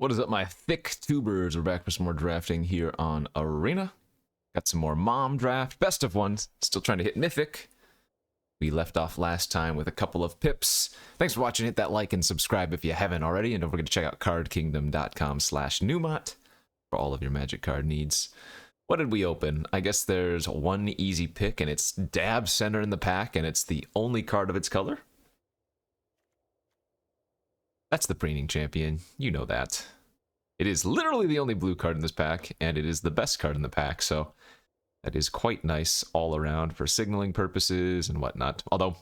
What is up, my thick tubers? We're back for some more drafting here on Arena. Got some more mom draft, best of ones. Still trying to hit Mythic. We left off last time with a couple of pips. Thanks for watching. Hit that like and subscribe if you haven't already. And don't forget to check out cardkingdom.com/Numot for all of your magic card needs. What did we open? I guess there's one easy pick, and it's dab center in the pack, and it's the only card of its color. That's the Preening Champion. You know that. It is literally the only blue card in this pack, and it is the best card in the pack, so that is quite nice all around for signaling purposes and whatnot. Although,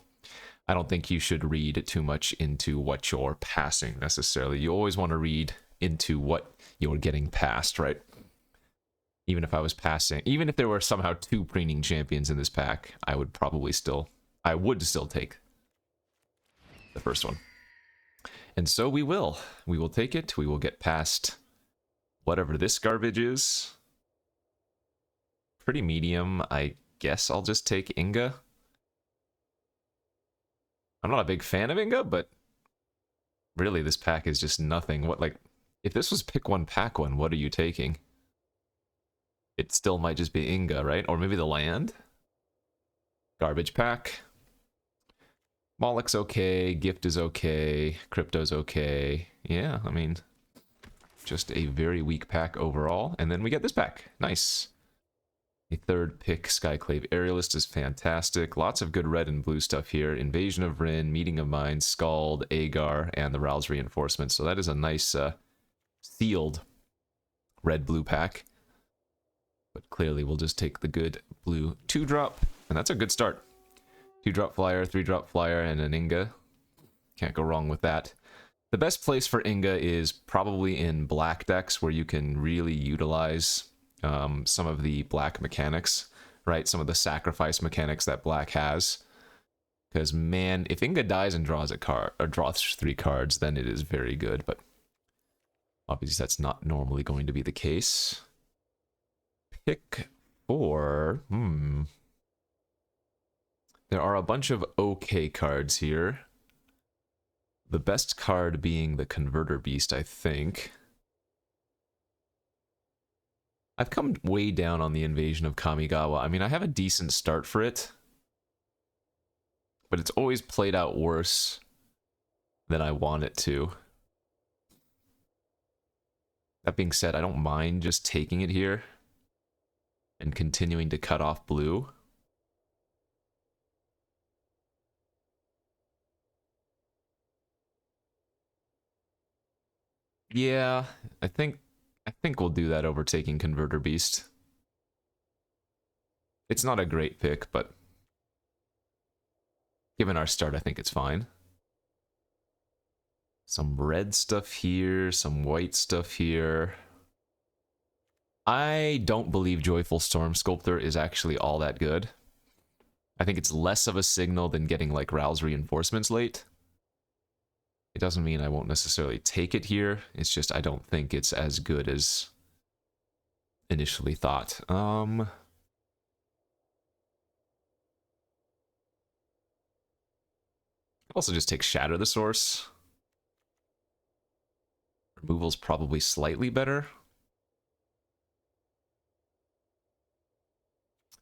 I don't think you should read too much into what you're passing, necessarily. You always want to read into what you're getting passed, right? Even if I was passing, even if there were somehow two Preening Champions in this pack, I would still take the first one. And so we will. We will take it. We will get past whatever this garbage is. Pretty medium. I guess I'll just take Inga. I'm not a big fan of Inga, but really this pack is just nothing. If this was pick one, pack one, what are you taking? It still might just be Inga, right? Or maybe the land? Garbage pack. Moloch's okay, Gift is okay, Crypto's okay. Yeah, I mean, just a very weak pack overall. And then we get this pack. Nice. A third pick, Skyclave Aerialist is fantastic. Lots of good red and blue stuff here. Invasion of Rin, Meeting of Minds, Scald, Agar, and the Rouse Reinforcement. So that is a nice sealed red-blue pack. But clearly we'll just take the good blue 2-drop, and that's a good start. 2-drop flyer, 3-drop flyer, and an Inga. Can't go wrong with that. The best place for Inga is probably in black decks, where you can really utilize some of the black mechanics, right? Some of the sacrifice mechanics that black has. Because, man, if Inga dies and draws a card, or draws 3 cards, then it is very good. But obviously that's not normally going to be the case. Pick 4. There are a bunch of okay cards here. The best card being the Converter Beast, I think. I've come way down on the Invasion of Kamigawa. I mean, I have a decent start for it, but it's always played out worse than I want it to. That being said, I don't mind just taking it here and continuing to cut off blue. Yeah, I think we'll do that over taking Converter Beast. It's not a great pick, but given our start, I think it's fine. Some red stuff here, some white stuff here. I don't believe Joyful Storm Sculptor is actually all that good. I think it's less of a signal than getting like Rouse Reinforcements late. It doesn't mean I won't necessarily take it here. It's just I don't think it's as good as initially thought. I'll also just take Shatter the Source. Removal's probably slightly better.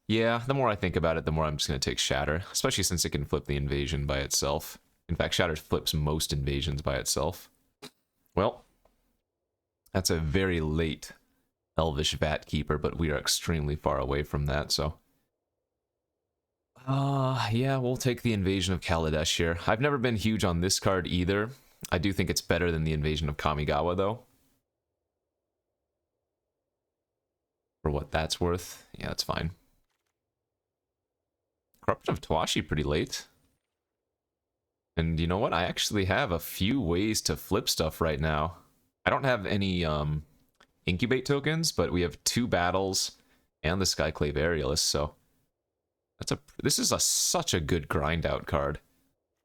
Yeah, the more I think about it, the more I'm just going to take Shatter, especially since it can flip the invasion by itself. In fact, Shatter flips most invasions by itself. Well, that's a very late Elvish Vat Keeper, but we are extremely far away from that, so... yeah, we'll take the Invasion of Kaladesh here. I've never been huge on this card either. I do think it's better than the Invasion of Kamigawa, though. For what that's worth. Yeah, that's fine. Corruption of Tawashi pretty late. And you know what? I actually have a few ways to flip stuff right now. I don't have any incubate tokens, but we have 2 battles and the Skyclave Aerialist, so this is such a good grind out card.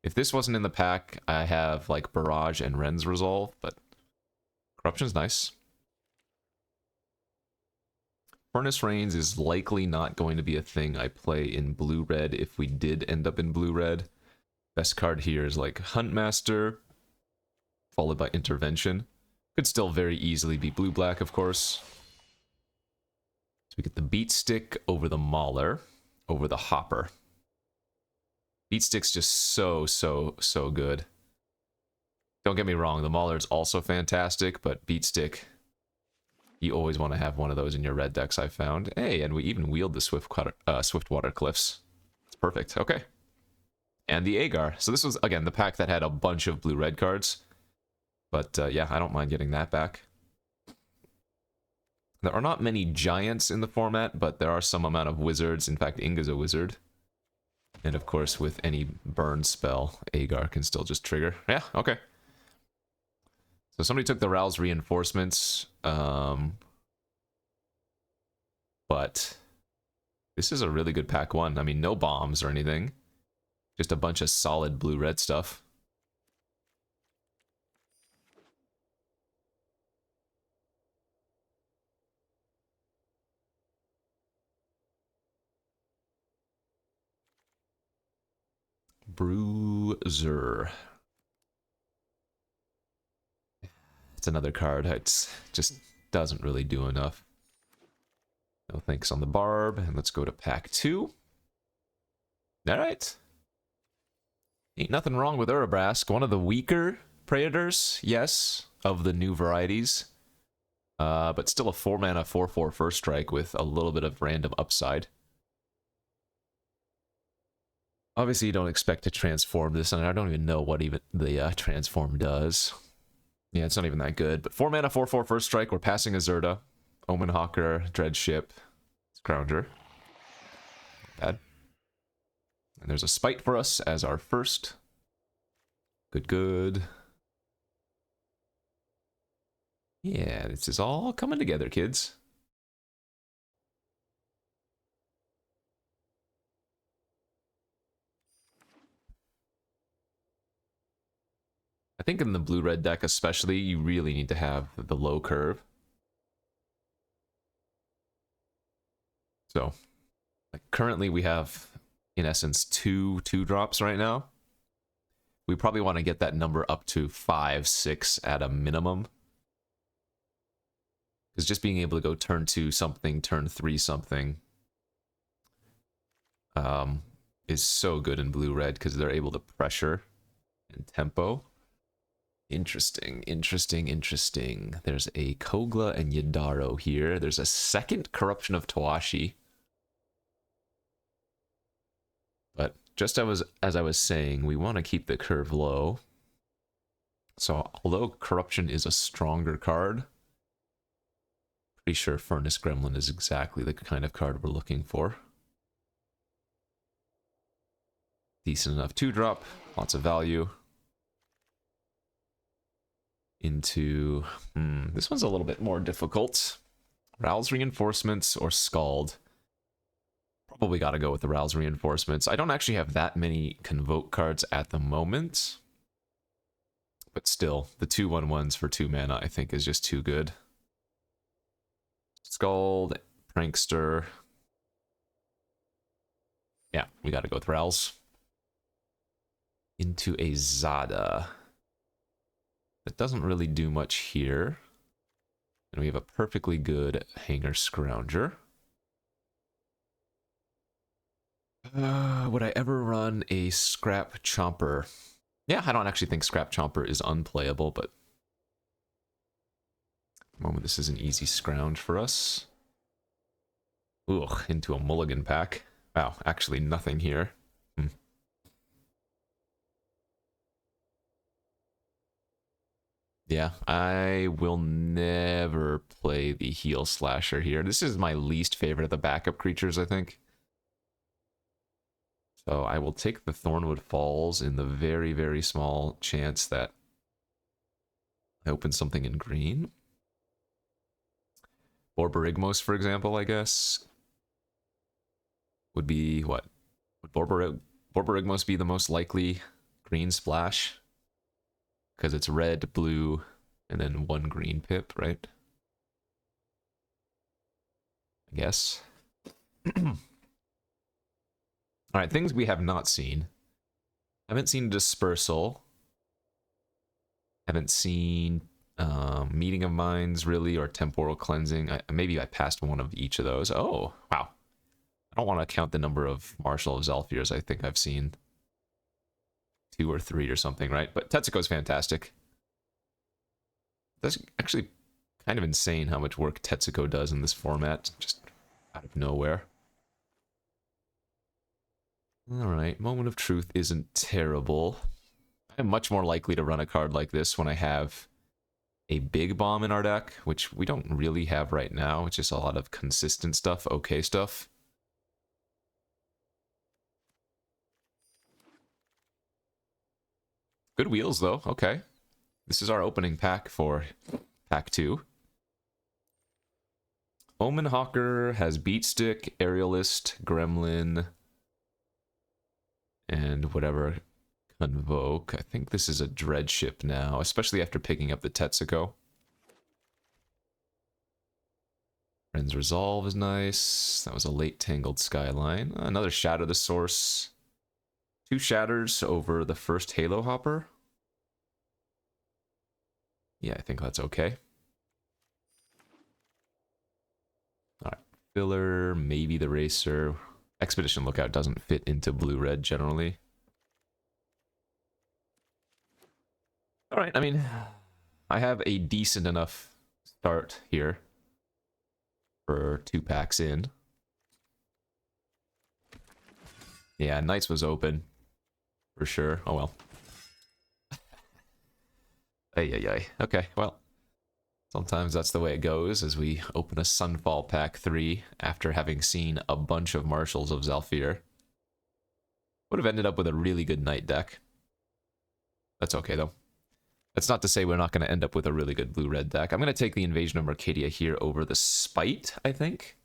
If this wasn't in the pack, I have like Barrage and Ren's Resolve, but Corruption's nice. Furnace Rains is likely not going to be a thing I play in blue-red if we did end up in blue-red. Best card here is like Huntmaster, followed by Intervention. Could still very easily be blue-black, of course. So we get the Beat Stick over the Mauler, over the Hopper. Beat Stick's just so good. Don't get me wrong, the Mauler's also fantastic, but Beat Stick, you always want to have one of those in your red decks, I've found. Hey, and we even wheeled the Swiftwater Cliffs. It's perfect. Okay. And the Agar. So this was, again, the pack that had a bunch of blue-red cards. But yeah, I don't mind getting that back. There are not many giants in the format, but there are some amount of wizards. In fact, Inga's a wizard. And of course, with any burn spell, Agar can still just trigger. Yeah, okay. So somebody took the Ral's reinforcements. But this is a really good pack one. I mean, no bombs or anything. Just a bunch of solid blue-red stuff. Bruiser. It's another card. It just doesn't really do enough. No thanks on the Barb. And let's go to pack 2. Alright. Ain't nothing wrong with Urabrask. One of the weaker Praetors, yes, of the new varieties. But still a 4-mana 4/4 first strike with a little bit of random upside. Obviously, you don't expect to transform this, and I don't even know what even the transform does. Yeah, it's not even that good. But 4-mana 4/4 first strike, we're passing a Zerda, Omen Hawker, Dreadship, Scrounger. Bad. And there's a Spite for us as our first. Good. Yeah, this is all coming together, kids. I think in the blue-red deck especially, you really need to have the low curve. So, like, currently we have, in essence, two drops right now. We probably want to get that number up to 5, 6 at a minimum. Because just being able to go turn 2 something, turn 3 something is so good in blue-red because they're able to pressure and tempo. Interesting. There's a Kogla and Yadaro here. There's a second Corruption of Tawashi. But just as I was saying, we want to keep the curve low. So although Corruption is a stronger card, pretty sure Furnace Gremlin is exactly the kind of card we're looking for. Decent enough 2-drop, lots of value. Into, this one's a little bit more difficult. Ral's Reinforcements or Scald. Probably got to go with the Ral's Reinforcements. I don't actually have that many Convoke cards at the moment. But still, the 2/1/1s for 2 mana I think is just too good. Scald, Prankster. Yeah, we got to go with Ral's. Into a Zada. That doesn't really do much here. And we have a perfectly good Hanger Scrounger. Would I ever run a Scrap Chomper? Yeah, I don't actually think Scrap Chomper is unplayable, but at the moment this is an easy scrounge for us. Ugh, into a mulligan pack. Wow, actually nothing here. Yeah, I will never play the Heel Slasher here. This is my least favorite of the backup creatures, I think. So I will take the Thornwood Falls in the very small chance that I open something in green. Borborygmos, for example, I guess, would be what? Would Borborygmos be the most likely green splash? Because it's red, blue, and then 1 green pip, right? I guess. Alright, things we have not seen. Haven't seen Dispersal. Haven't seen Meeting of Minds, really, or Temporal Cleansing. Maybe I passed one of each of those. Oh, wow. I don't want to count the number of Marshal of Zhalfirs I think I've seen. 2 or 3 or something, right? But Tetsuko's fantastic. That's actually kind of insane how much work Tetsuko does in this format, just out of nowhere. Alright, Moment of Truth isn't terrible. I'm much more likely to run a card like this when I have a big bomb in our deck, which we don't really have right now. It's just a lot of consistent stuff, okay stuff. Good wheels, though. Okay. This is our opening pack for pack 2. Omen Hawker has Beatstick, Aerialist, Gremlin, and whatever Convoke. I think this is a Dreadship now, especially after picking up the Tetsuko. Friend's Resolve is nice. That was a late Tangled Skyline. Another Shatter the Source. 2 shatters over the first Halo Hopper. Yeah, I think that's okay. Alright, Filler, maybe the Racer. Expedition Lookout doesn't fit into blue-red generally. Alright, I mean, I have a decent enough start here for 2 packs in. Yeah, Knights was open. For sure. Oh well. Ay. Okay, well. Sometimes that's the way it goes as we open a Sunfall Pack 3 after having seen a bunch of Marshals of Zhalfir. Would have ended up with a really good Knight deck. That's okay though. That's not to say we're not going to end up with a really good blue-red deck. I'm going to take the Invasion of Mercadia here over the Spite, I think.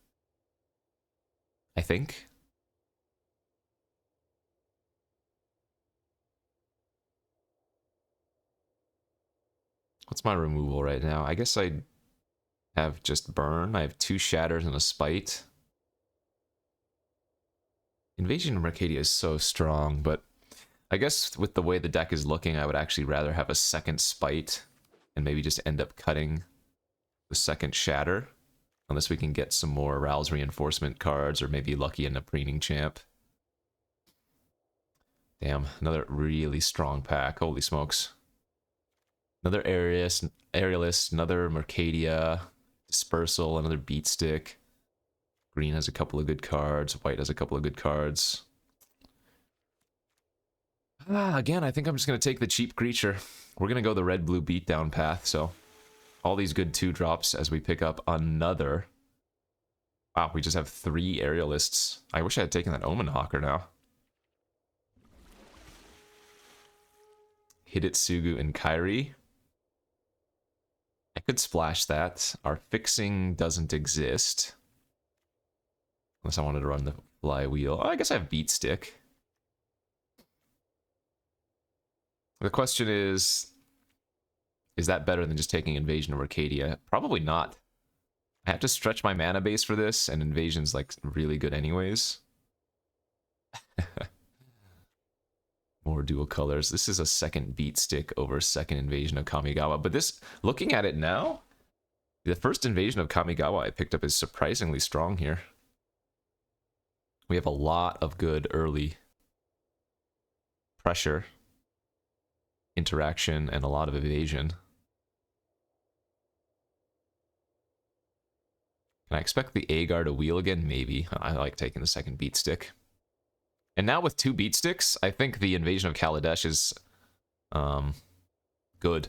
What's my removal right now? I guess I have just Burn. I have 2 Shatters and a Spite. Invasion of Mercadia is so strong, but I guess with the way the deck is looking, I would actually rather have a second Spite and maybe just end up cutting the second Shatter. Unless we can get some more Rouse Reinforcement cards or maybe lucky in a Preening Champ. Damn, another really strong pack. Holy smokes. Another Aerialist, another Mercadia, Dispersal, another Beatstick. Green has a couple of good cards. White has a couple of good cards. Again, I think I'm just going to take the cheap creature. We're going to go the red-blue beatdown path, so all these good 2-drops as we pick up another. Wow, we just have 3 Aerialists. I wish I had taken that Omen Hawker now. Hidetsugu and Kairi. I could splash that. Our fixing doesn't exist. Unless I wanted to run the flywheel. Oh, I guess I have Beatstick. The question is that better than just taking Invasion of Arcadia? Probably not. I have to stretch my mana base for this, and Invasion's like really good anyways. More dual colors. This is a second Beatstick over second Invasion of Kamigawa. But this, looking at it now, the first Invasion of Kamigawa I picked up is surprisingly strong here. We have a lot of good early pressure, interaction, and a lot of evasion. Can I expect the Agar to wheel again? Maybe. I like taking the second Beatstick. And now with 2 Beatsticks, I think the Invasion of Kaladesh is good.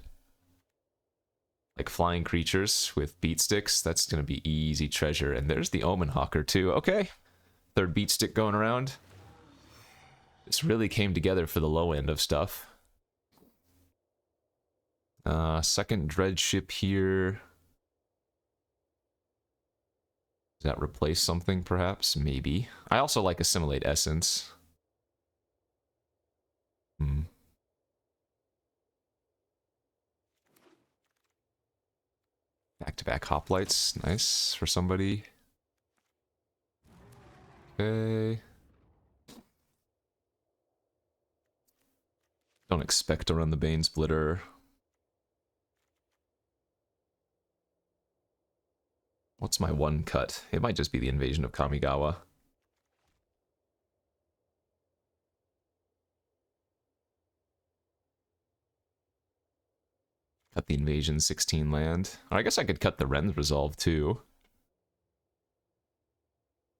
Like flying creatures with Beatsticks, that's going to be easy treasure. And there's the Omen Hawker too. Okay, 3rd Beatstick going around. This really came together for the low end of stuff. Second Dreadship here. Does that replace something, perhaps? Maybe. I also like Assimilate Essence. Back-to-back hoplites. Nice for somebody. Okay. Don't expect to run the Bane Splitter. What's my one cut? It might just be the invasion of Kamigawa. Cut the invasion 16 land. Or I guess I could cut the Ren's Resolve too.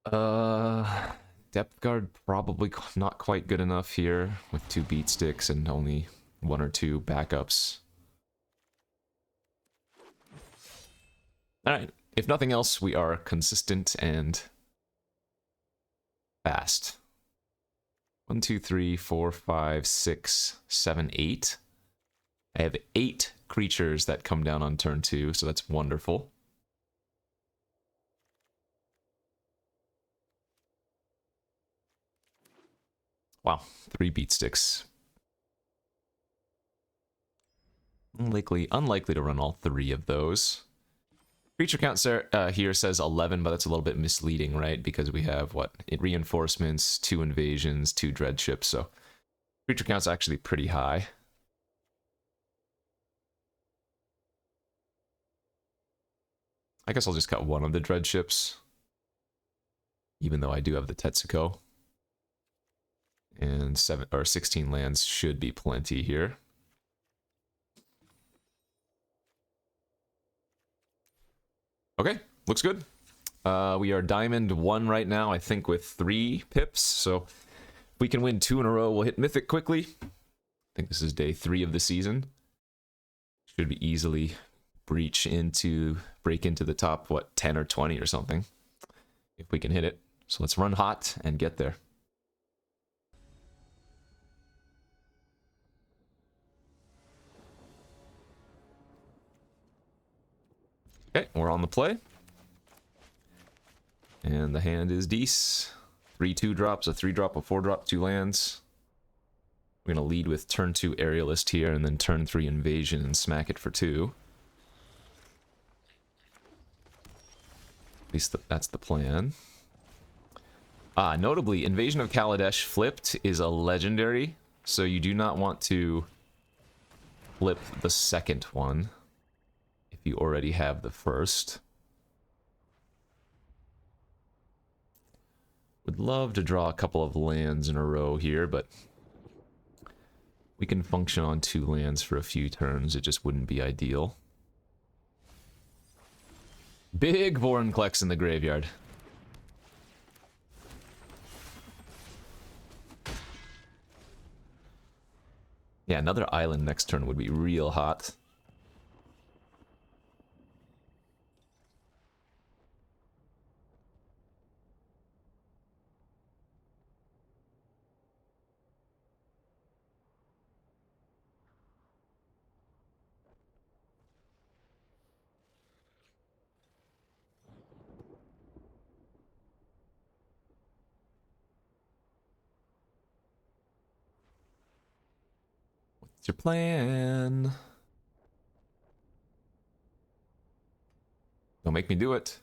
Depth guard probably not quite good enough here with 2 beat sticks and only 1 or 2 backups. Alright, if nothing else, we are consistent and fast. 1, 2, 3, 4, 5, 6, 7, 8. I have 8 creatures that come down on turn 2, so that's wonderful. Wow, 3 beat sticks. Unlikely to run all 3 of those. Creature count here says 11, but that's a little bit misleading, right? Because we have, what, reinforcements, 2 invasions, 2 dread ships, so creature count's actually pretty high. I guess I'll just cut 1 of the dread ships, even though I do have the Tetsuko. And 16 lands should be plenty here. Okay, looks good. We are Diamond 1 right now, I think with 3 pips, so if we can win 2 in a row, we'll hit Mythic quickly. I think this is day 3 of the season. Should be easily break into the top, what, 10 or 20 or something, if we can hit it. So let's run hot and get there. Okay, we're on the play. And the hand is Deece. 3 2-drops, a 3-drop, a 4-drop, 2 lands. We're going to lead with turn 2 Aerialist here, and then turn 3 Invasion and smack it for 2. At least that's the plan. Notably, Invasion of Kaladesh flipped is a legendary, so you do not want to flip the second one if you already have the first. Would love to draw a couple of lands in a row here, but we can function on 2 lands for a few turns. It just wouldn't be ideal. Big Vorinclex in the graveyard. Yeah, another island next turn would be real hot. What's your plan? Don't make me do it.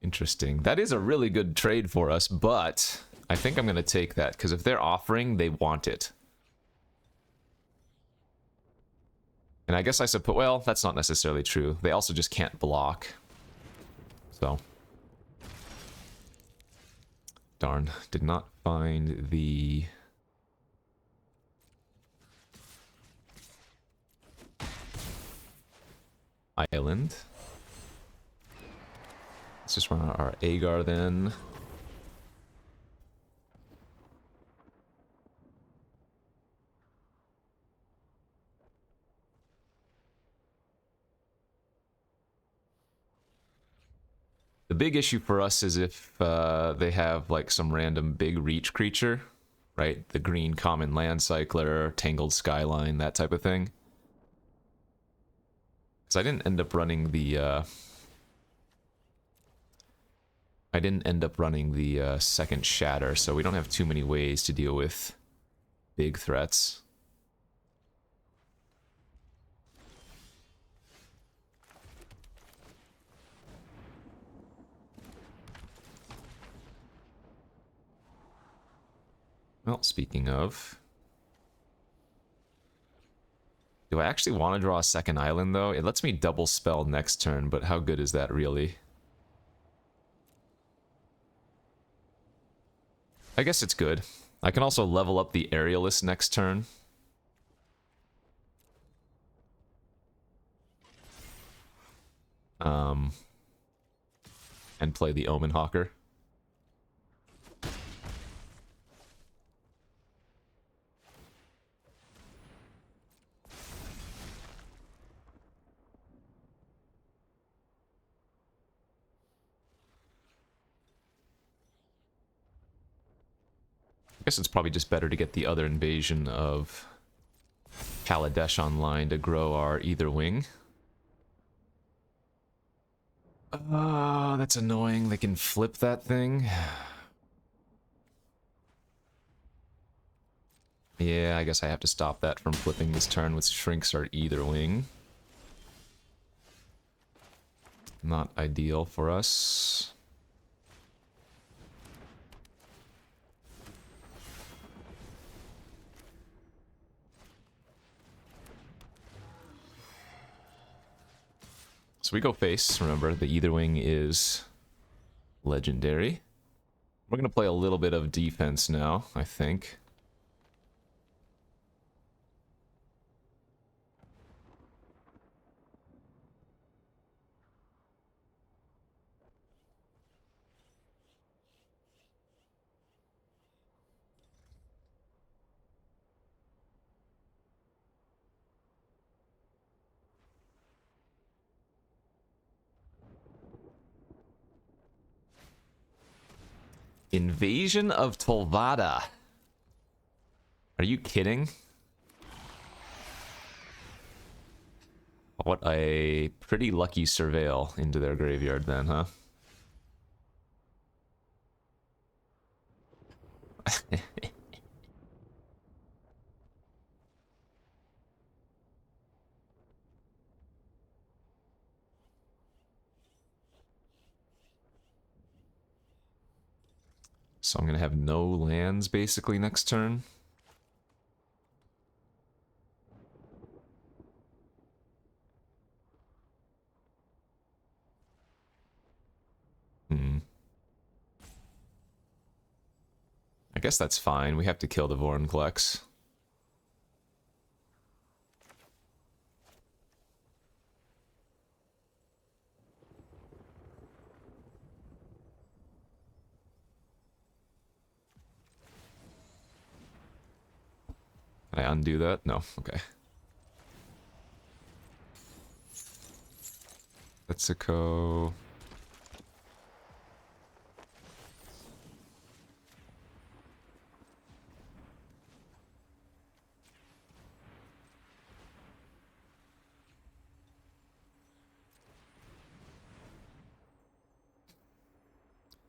Interesting. That is a really good trade for us, but I think I'm going to take that, because if they're offering, they want it. And I guess I suppose, well, that's not necessarily true. They also just can't block. So. Darn, did not find the... island. Let's just run our Agar then. The big issue for us is if they have like some random big reach creature, right? The green common land cycler, Tangled Skyline, that type of thing. Because I didn't end up running the second Shatter, so we don't have too many ways to deal with big threats. Well, speaking of... Do I actually want to draw a second island, though? It lets me double spell next turn, but how good is that, really? I guess it's good. I can also level up the Aerialist next turn. And play the Omen Hawker. I guess it's probably just better to get the other invasion of Kaladesh online to grow our either wing. That's annoying. They can flip that thing. Yeah, I guess I have to stop that from flipping this turn, which shrinks our either wing. Not ideal for us. So we go face. Remember, the either wing is legendary. We're going to play a little bit of defense now, I think. Invasion of Tolvada. Are you kidding? What a pretty lucky surveil into their graveyard then, huh? So I'm going to have no lands basically next turn. I guess that's fine. We have to kill the Vorinclex. Can I undo that? No. Okay. Setsuko.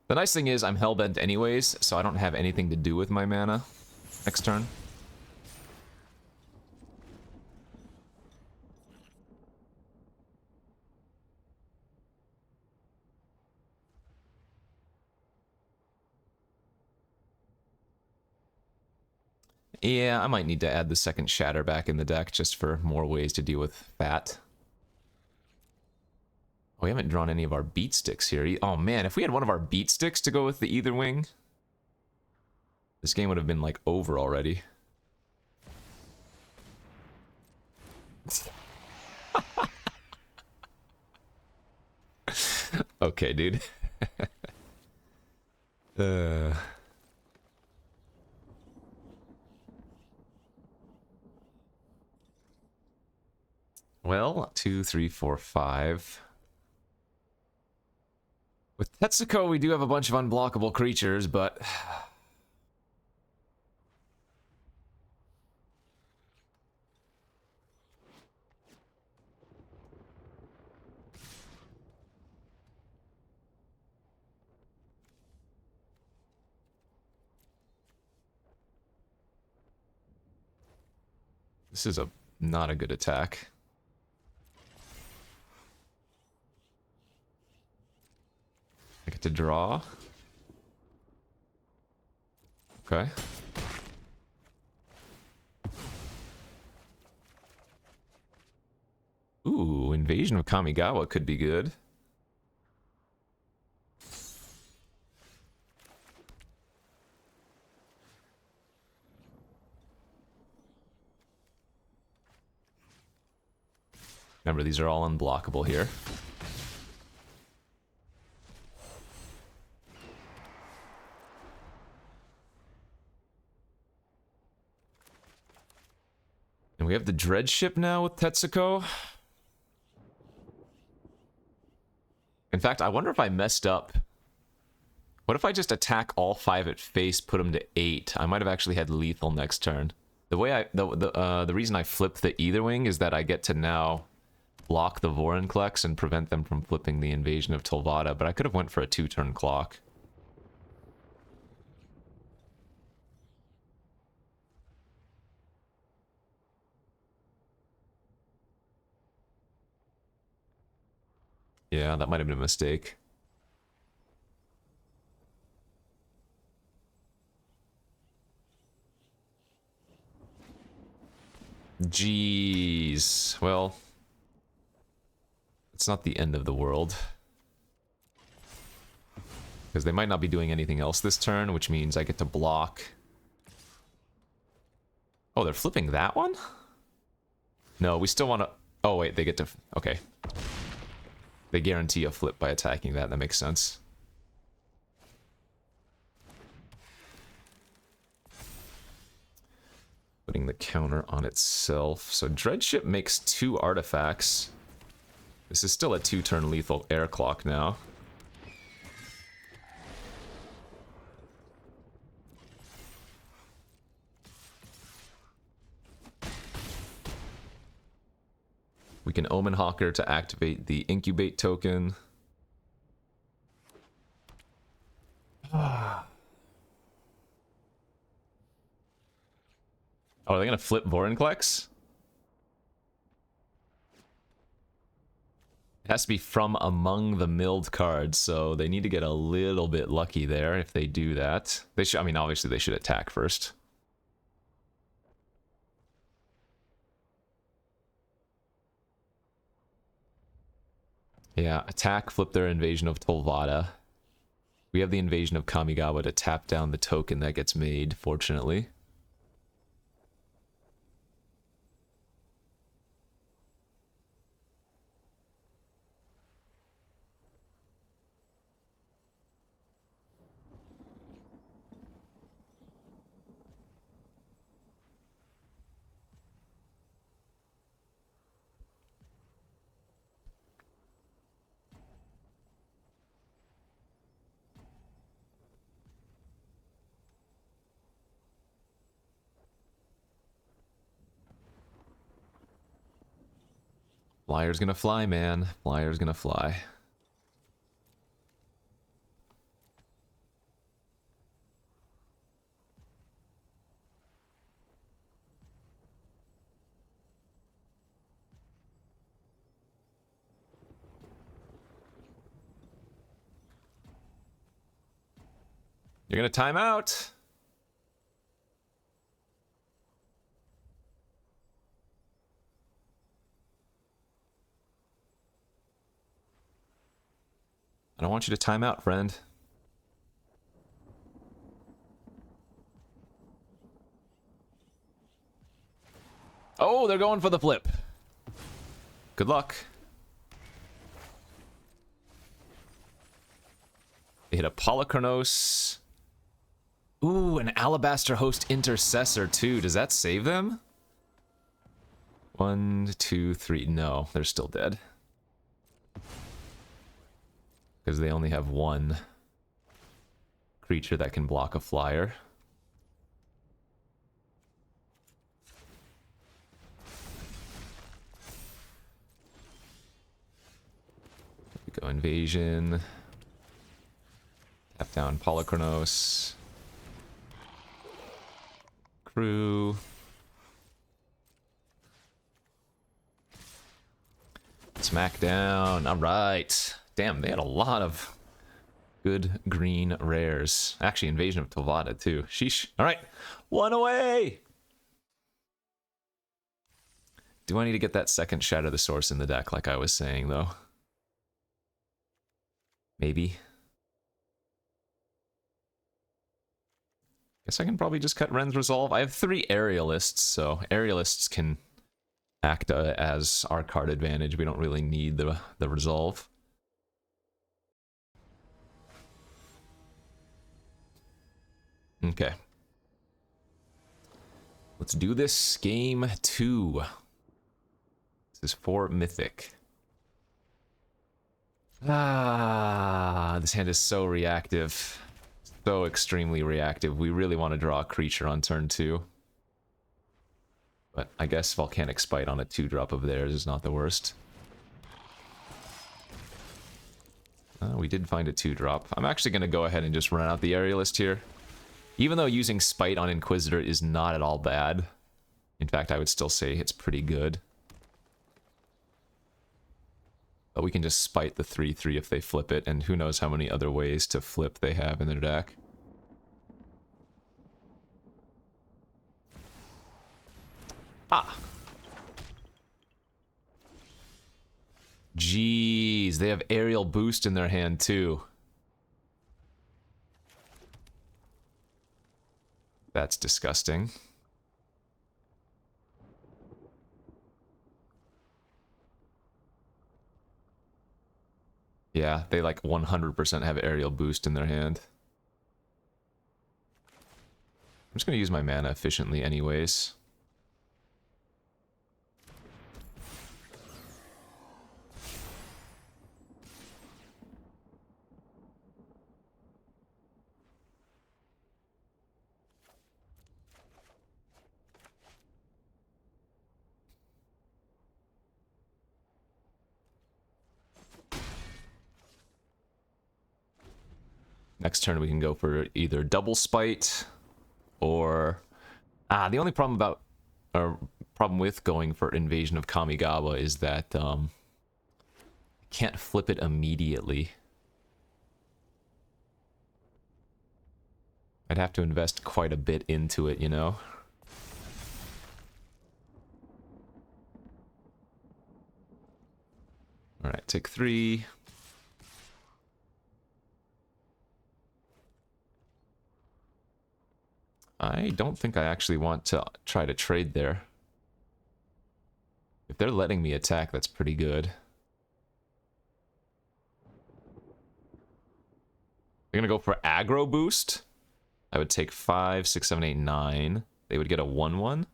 The nice thing is I'm hellbent anyways, so I don't have anything to do with my mana next turn. Yeah, I might need to add the second Shatter back in the deck just for more ways to deal with fat. Oh, we haven't drawn any of our beat sticks here. Oh man, if we had one of our beat sticks to go with the either wing, this game would have been like over already. Okay, dude. Well, 2, 3, 4, 5. With Tetsuko, we do have a bunch of unblockable creatures, but... This is not a good attack. I get to draw. Okay. Ooh, Invasion of Kamigawa could be good. Remember, these are all unblockable here. And we have the Dread Ship now with Tetsuko. In fact, I wonder if I messed up. What if I just attack all 5 at face, put them to 8? I might have actually had lethal next turn. The way the reason I flipped the Either Wing is that I get to now block the Vorinclex and prevent them from flipping the Invasion of Tolvada, but I could have went for a 2-turn clock. Yeah, that might have been a mistake. Jeez. Well, it's not the end of the world. Because they might not be doing anything else this turn, which means I get to block. Oh, they're flipping that one? No, we still want to... Oh, wait, they get to... Okay. They guarantee a flip by attacking that. That makes sense. Putting the counter on itself. So Dreadship makes 2 artifacts. This is still a 2-turn lethal air clock now. We can Omen Hawker to activate the Incubate token. Oh, are they going to flip Vorinclex? It has to be from among the milled cards, so they need to get a little bit lucky there if they do that. They should, I mean, obviously they should attack first. Yeah, attack, flip their Invasion of Tolvada. We have the Invasion of Kamigawa to tap down the token that gets made, fortunately. Flyer's gonna fly, man. Flyer's gonna fly. You're gonna time out. I don't want you to time out, friend. Oh, they're going for the flip. Good luck. They hit a Polychronos. Ooh, an Alabaster Host Intercessor too. Does that save them? 1, 2, 3. No, they're still dead. Because they only have 1 creature that can block a flyer. We go Invasion. Tap down Polychronos. Crew. Smack down. Alright. Damn, they had a lot of good green rares. Actually, Invasion of Tolvada, too. Sheesh. Alright. 1 away! Do I need to get that second Shatter the Source in the deck, like I was saying, though? Maybe. Guess I can probably just cut Ren's Resolve. I have 3 Aerialists, so Aerialists can act as our card advantage. We don't really need the Resolve. Okay. Let's do this. Game 2. This is for Mythic. This hand is so reactive. So extremely reactive. We really want to draw a creature on turn 2. But I guess Volcanic Spite on a 2-drop of theirs is not the worst. We did find a 2-drop. I'm actually going to go ahead and just run out the Aerialist here. Even though using Spite on Inquisitor is not at all bad. In fact, I would still say it's pretty good. But we can just Spite the 3/3 if they flip it, and who knows how many other ways to flip they have in their deck. Jeez, they have Aerial Boost in their hand too. That's disgusting. Yeah, they like 100% have Aerial Boost in their hand. I'm just gonna use my mana efficiently anyways. Next turn we can go for either double Spite or... the only problem with going for Invasion of Kamigawa is that I can't flip it immediately. I'd have to invest quite a bit into it, you know? Alright, take 3. I don't think I actually want to try to trade there. If they're letting me attack, that's pretty good. They're gonna go for aggro boost. I would take 5, 6, 7, 8, 9. They would get a 1/1.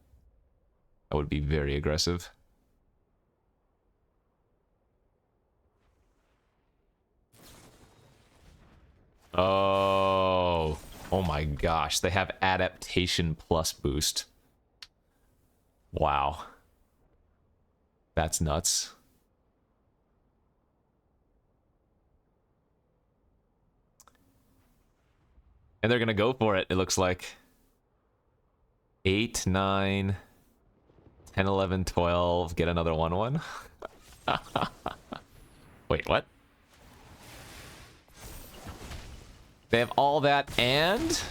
That would be very aggressive. Oh my gosh, they have adaptation plus boost. Wow. That's nuts. And they're gonna go for it, it looks like. 8, 9, 10, 11, 12, get another 1/1. Wait, what? They have all that and...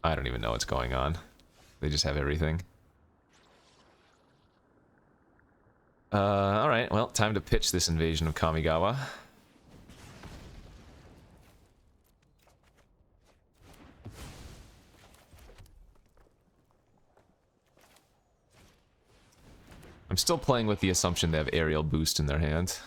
I don't even know what's going on. They just have everything. Alright, well, time to pitch this Invasion of Kamigawa. I'm still playing with the assumption they have Aerial Boost in their hand.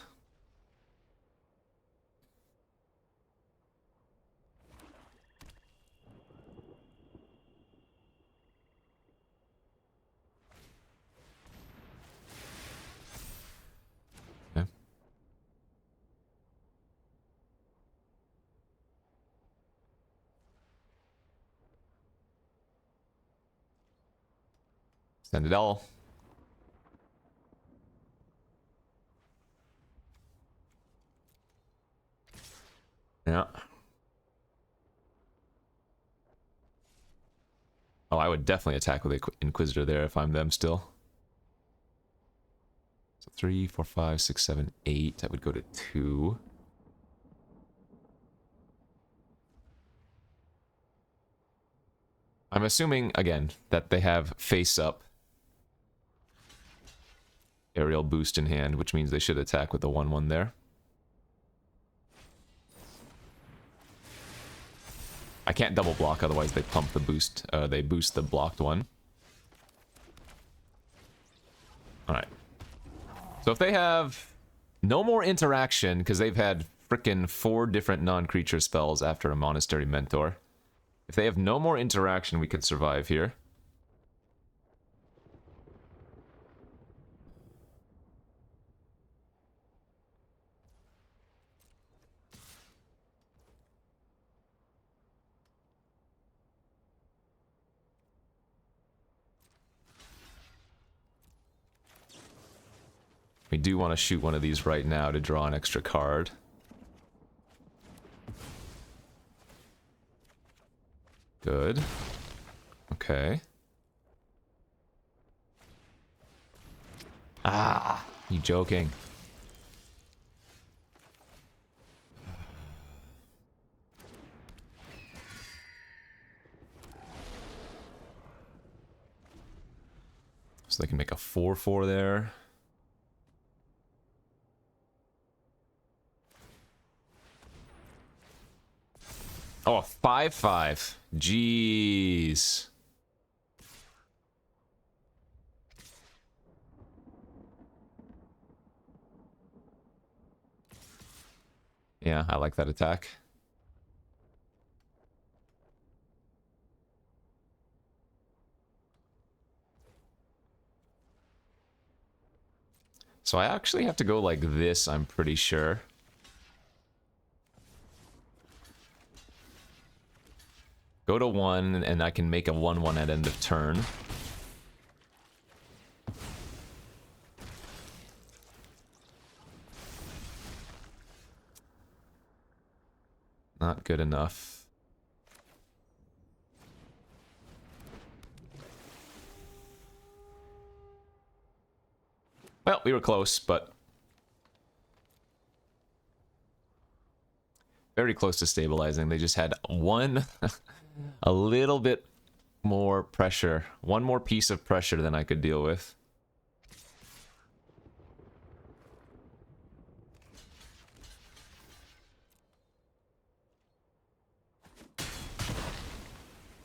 Okay. Send it all. Yeah. Oh, I would definitely attack with Inquisitor there if I'm them still. So 3, 4, 5, 6, 7, 8. I would go to 2. I'm assuming, again, that they have face up. aerial boost in hand, which means they should attack with the 1/1 there. I can't double block, otherwise they pump the boost. They boost the blocked one. Alright. So if they have no more interaction, because they've had frickin' 4 different non-creature spells after a Monastery Mentor. If they have no more interaction, we could survive here. We do want to shoot one of these right now to draw an extra card. Good. Okay. Ah, you joking? So they can make a 4/4 there. Oh, a 5/5. Jeez. Yeah, I like that attack. So I actually have to go like this, I'm pretty sure. Go to 1, and I can make a 1/1 at end of turn. Not good enough. Well, we were close, but... very close to stabilizing. They just had one... a little bit more pressure. One more piece of pressure than I could deal with. I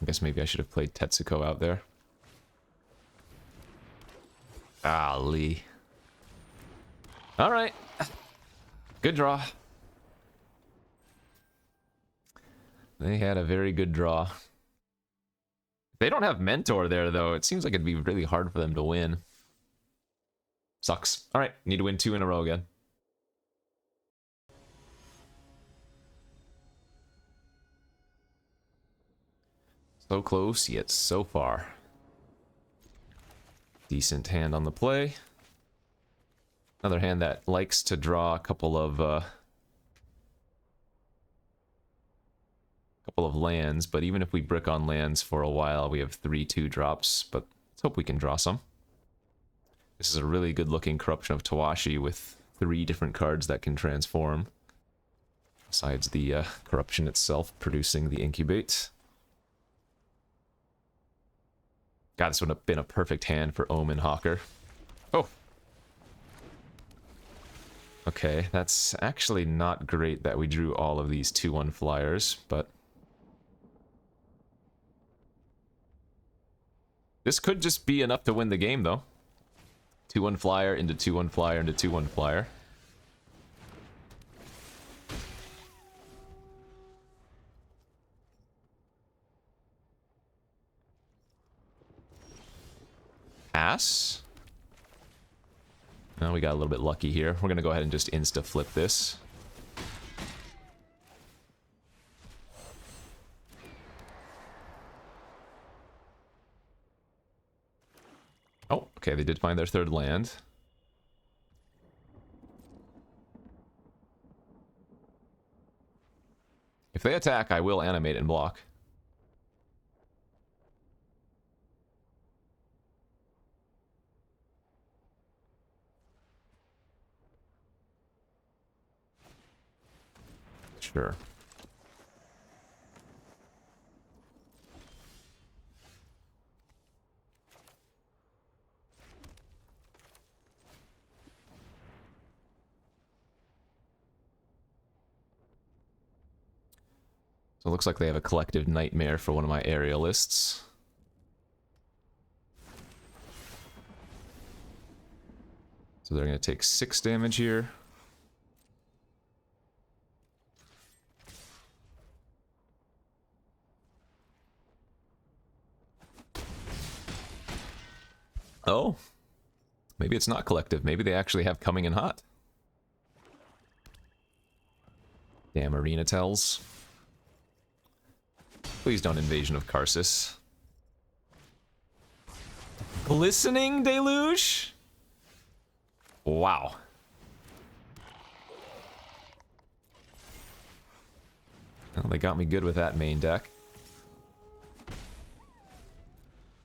guess maybe I should have played Tetsuko out there. Golly. Alright. Good draw. They had a very good draw. They don't have Mentor there, though. It seems like it'd be really hard for them to win. Sucks. Alright, need to win 2 in a row again. So close, yet so far. Decent hand on the play. Another hand that likes to draw a couple of lands, but even if we brick on lands for a while, we have 3/2 drops, but let's hope we can draw some. This is a really good looking Corruption of Tawashi with 3 different cards that can transform, besides the Corruption itself producing the Incubate. God, this would have been a perfect hand for Omen Hawker. Oh! Okay, that's actually not great that we drew all of these 2/1 flyers, but... this could just be enough to win the game, though. 2/1 flyer into 2/1 flyer into 2/1 flyer. Pass. Now we got a little bit lucky here. We're gonna go ahead and just insta-flip this. Oh, okay, they did find their 3rd land. If they attack, I will animate and block. Sure. So it looks like they have a collective nightmare for one of my aerialists. So they're going to take 6 damage here. Oh. Maybe it's not collective. Maybe they actually have coming in hot. Damn arena tells. Please don't Invasion of Karsus. Glistening Deluge? Wow. Well, they got me good with that main deck.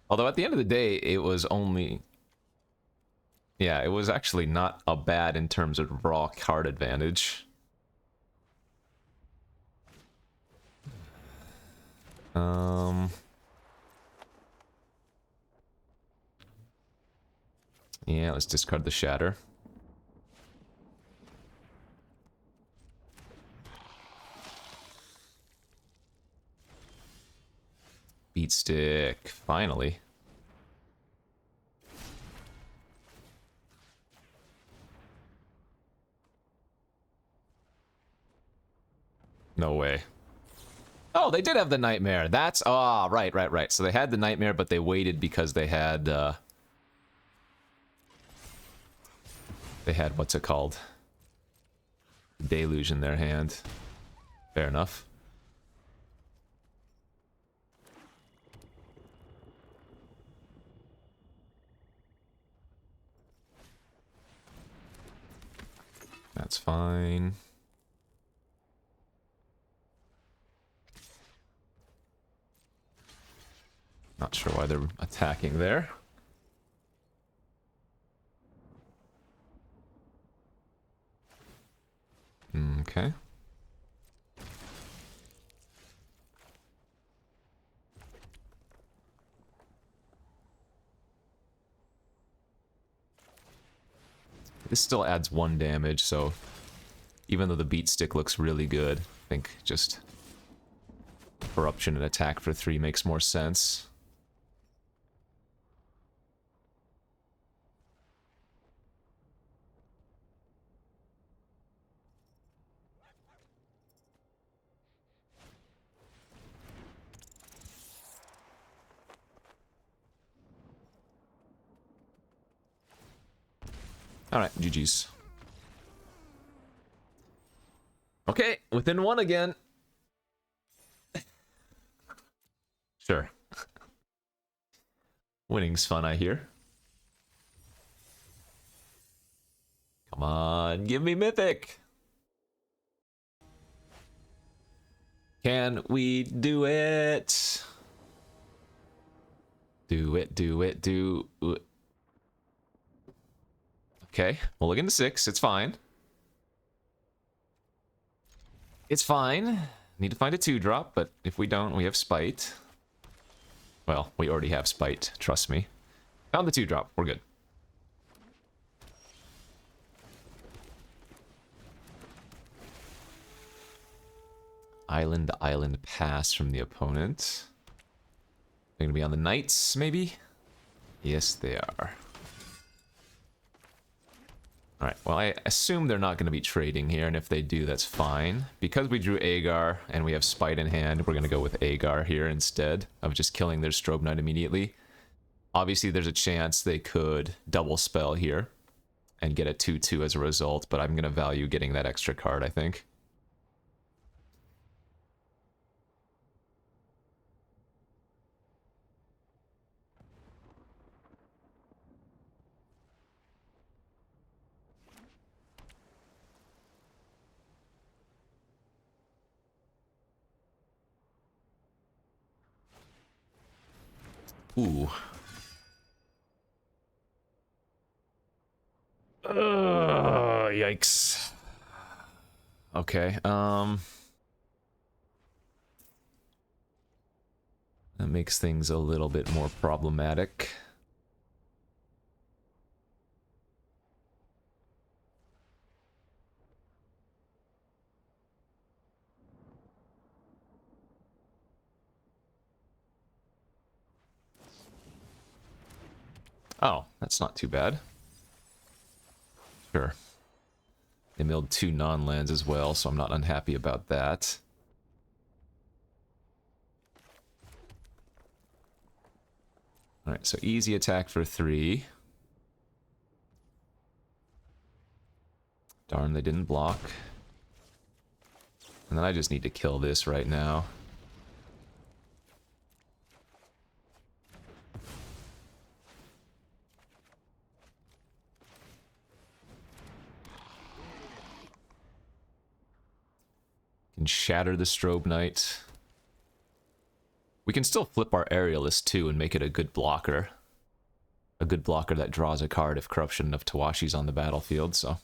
Although at the end of the day, it was only... Yeah, it was actually not a bad in terms of raw card advantage. Yeah, let's discard the Shatter. Beat Stick, finally. No way. Oh, they did have the Nightmare. That's... Ah, right. So they had the Nightmare, but they waited because they had... They had, what's it called? Deluge in their hand. Fair enough. That's fine. Not sure why they're attacking there. Okay. This still adds 1 damage, so even though the beat stick looks really good, I think just corruption and attack for 3 makes more sense. Alright, GG's. Okay, within 1 again. Sure. Winning's fun, I hear. Come on, give me Mythic! Can we do it? Do it. Okay, we'll look into 6. It's fine. It's fine. Need to find a 2-drop, but if we don't, we have Spite. Well, we already have Spite, trust me. Found the 2-drop. We're good. Island to island pass from the opponent. They're gonna be on the Knights, maybe? Yes, they are. Alright, well, I assume they're not going to be trading here, and if they do, that's fine. Because we drew Agar, and we have Spite in hand, we're going to go with Agar here instead of just killing their Strobe Knight immediately. Obviously, there's a chance they could double spell here and get a 2-2 as a result, but I'm going to value getting that extra card, I think. Ooh. Yikes. Okay, that makes things a little bit more problematic. Oh, that's not too bad. Sure. They milled 2 non-lands as well, so I'm not unhappy about that. Alright, so easy attack for 3. Darn, they didn't block. And then I just need to kill this right now. Can shatter the Strobe Knight. We can still flip our Aerialist too and make it a good blocker. A good blocker that draws a card if Corruption of Tawashi's on the battlefield, so...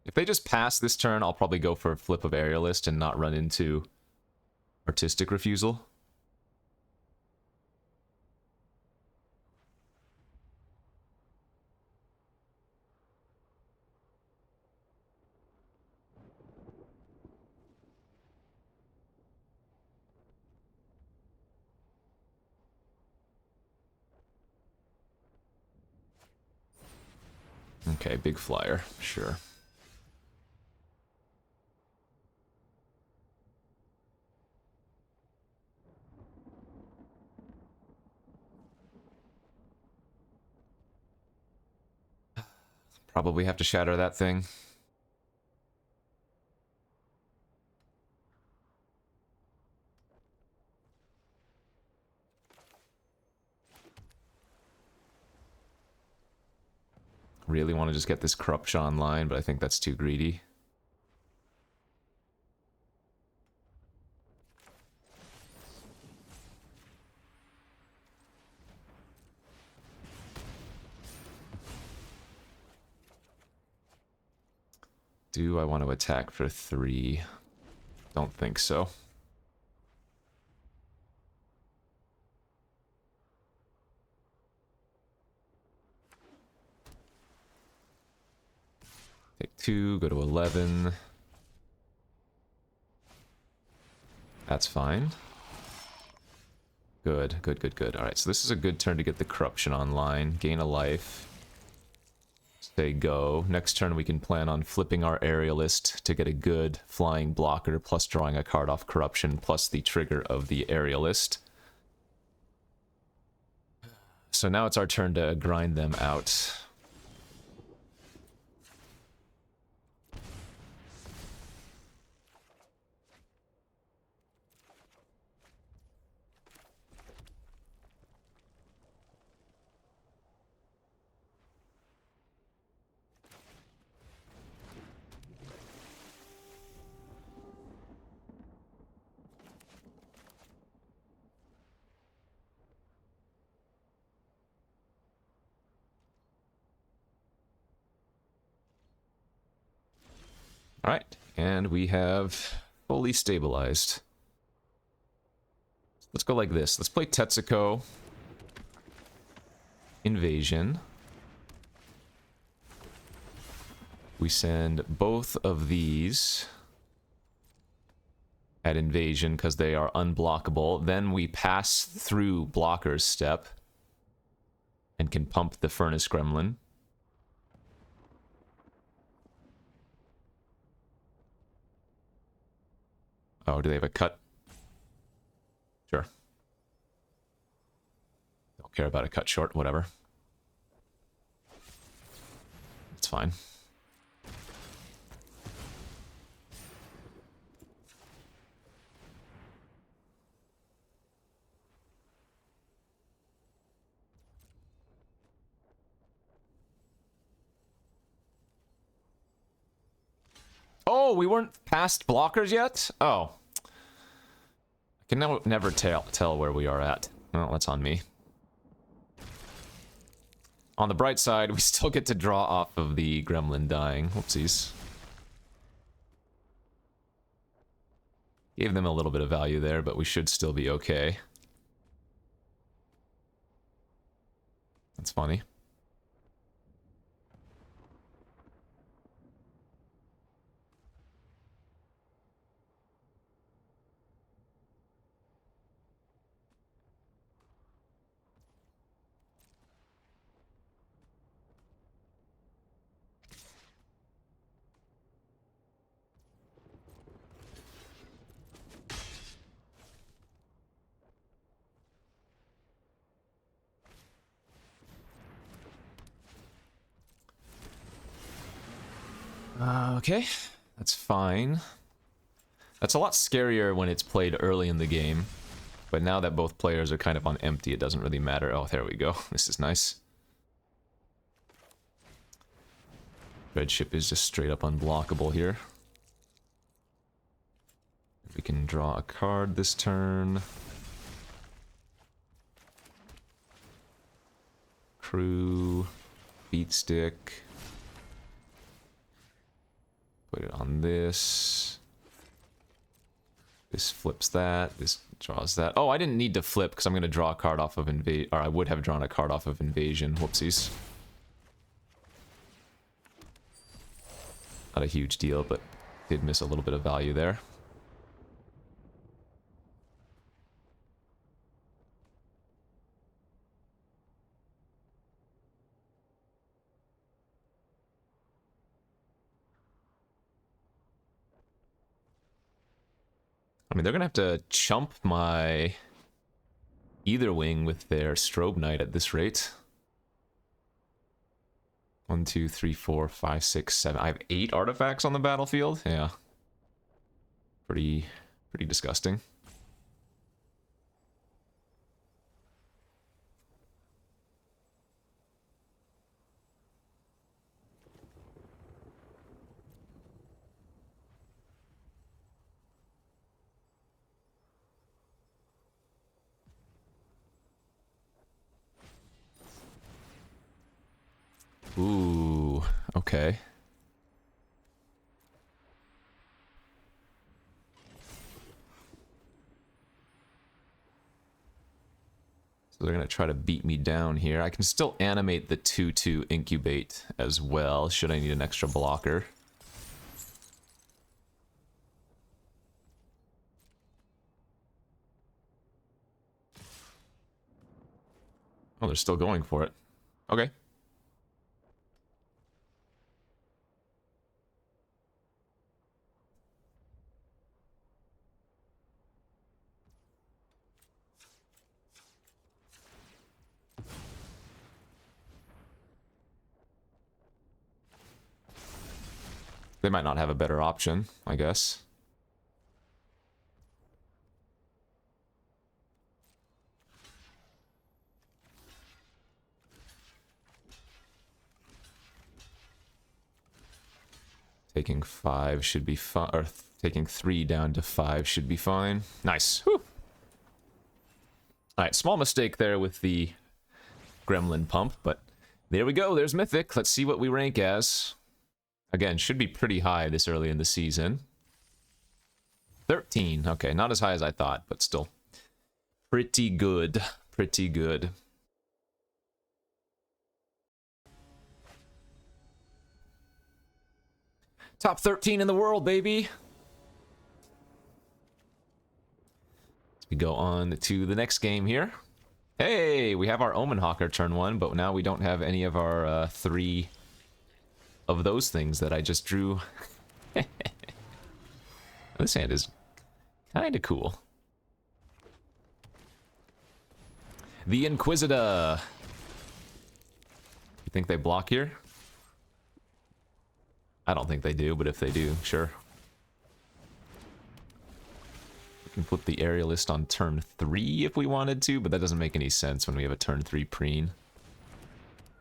If they just pass this turn, I'll probably go for a flip of Aerialist and not run into Artistic Refusal. Okay, big flyer, sure. Probably have to shatter that thing. Really want to just get this Corruption online, but I think that's too greedy. Do I want to attack for 3? Don't think so. Take 2, go to 11. That's fine. Good, good, good, good. Alright, so this is a good turn to get the Corruption online. Gain a life. Say go. Next turn we can plan on flipping our Aerialist to get a good flying blocker, plus drawing a card off Corruption, plus the trigger of the Aerialist. So now it's our turn to grind them out. Alright, and we have fully stabilized. Let's go like this. Let's play Tetsuko. Invasion. We send both of these at Invasion because they are unblockable. Then we pass through Blocker's step and can pump the Furnace Gremlin. Oh, do they have a cut? Sure. Don't care about a cut short, whatever. It's fine. Oh, we weren't past blockers yet? Oh. I can never tell where we are at. Well, that's on me. On the bright side, we still get to draw off of the Gremlin dying. Whoopsies. Gave them a little bit of value there, but we should still be okay. That's funny. Okay, that's fine. That's a lot scarier when it's played early in the game. But now that both players are kind of on empty, it doesn't really matter. Oh, there we go. This is nice. Red ship is just straight up unblockable here. We can draw a card this turn. Crew. Beat stick. Put it on this. This flips that. This draws that. Oh, I didn't need to flip because I'm going to draw a card off of invade. Or I would have drawn a card off of invasion. Whoopsies. Not a huge deal, but did miss a little bit of value there. I mean, they're going to have to chump my either wing with their strobe knight at this rate. 1, 2, 3, 4, 5, 6, 7. I have 8 artifacts on the battlefield. Yeah. Pretty disgusting. Ooh, okay. So they're going to try to beat me down here. I can still animate the 2/2 incubate as well, should I need an extra blocker. Oh, they're still going for it. Okay. They might not have a better option, I guess. Taking 5 should be fine, or taking 3 down to 5 should be fine. Nice. Whew. Alright, small mistake there with the gremlin pump, but there we go, there's Mythic. Let's see what we rank as. Again, should be pretty high this early in the season. 13. Okay, not as high as I thought, but still pretty good. Pretty good. Top 13 in the world, baby. We go on to the next game here. Hey, we have our Omen Hawker turn 1, but now we don't have any of our 3 of those things that I just drew. This hand is kind of cool. The Inquisitor. You think they block here? I don't think they do, but if they do, sure. We can flip the Aerialist on turn 3 if we wanted to, but that doesn't make any sense when we have a turn 3 preen.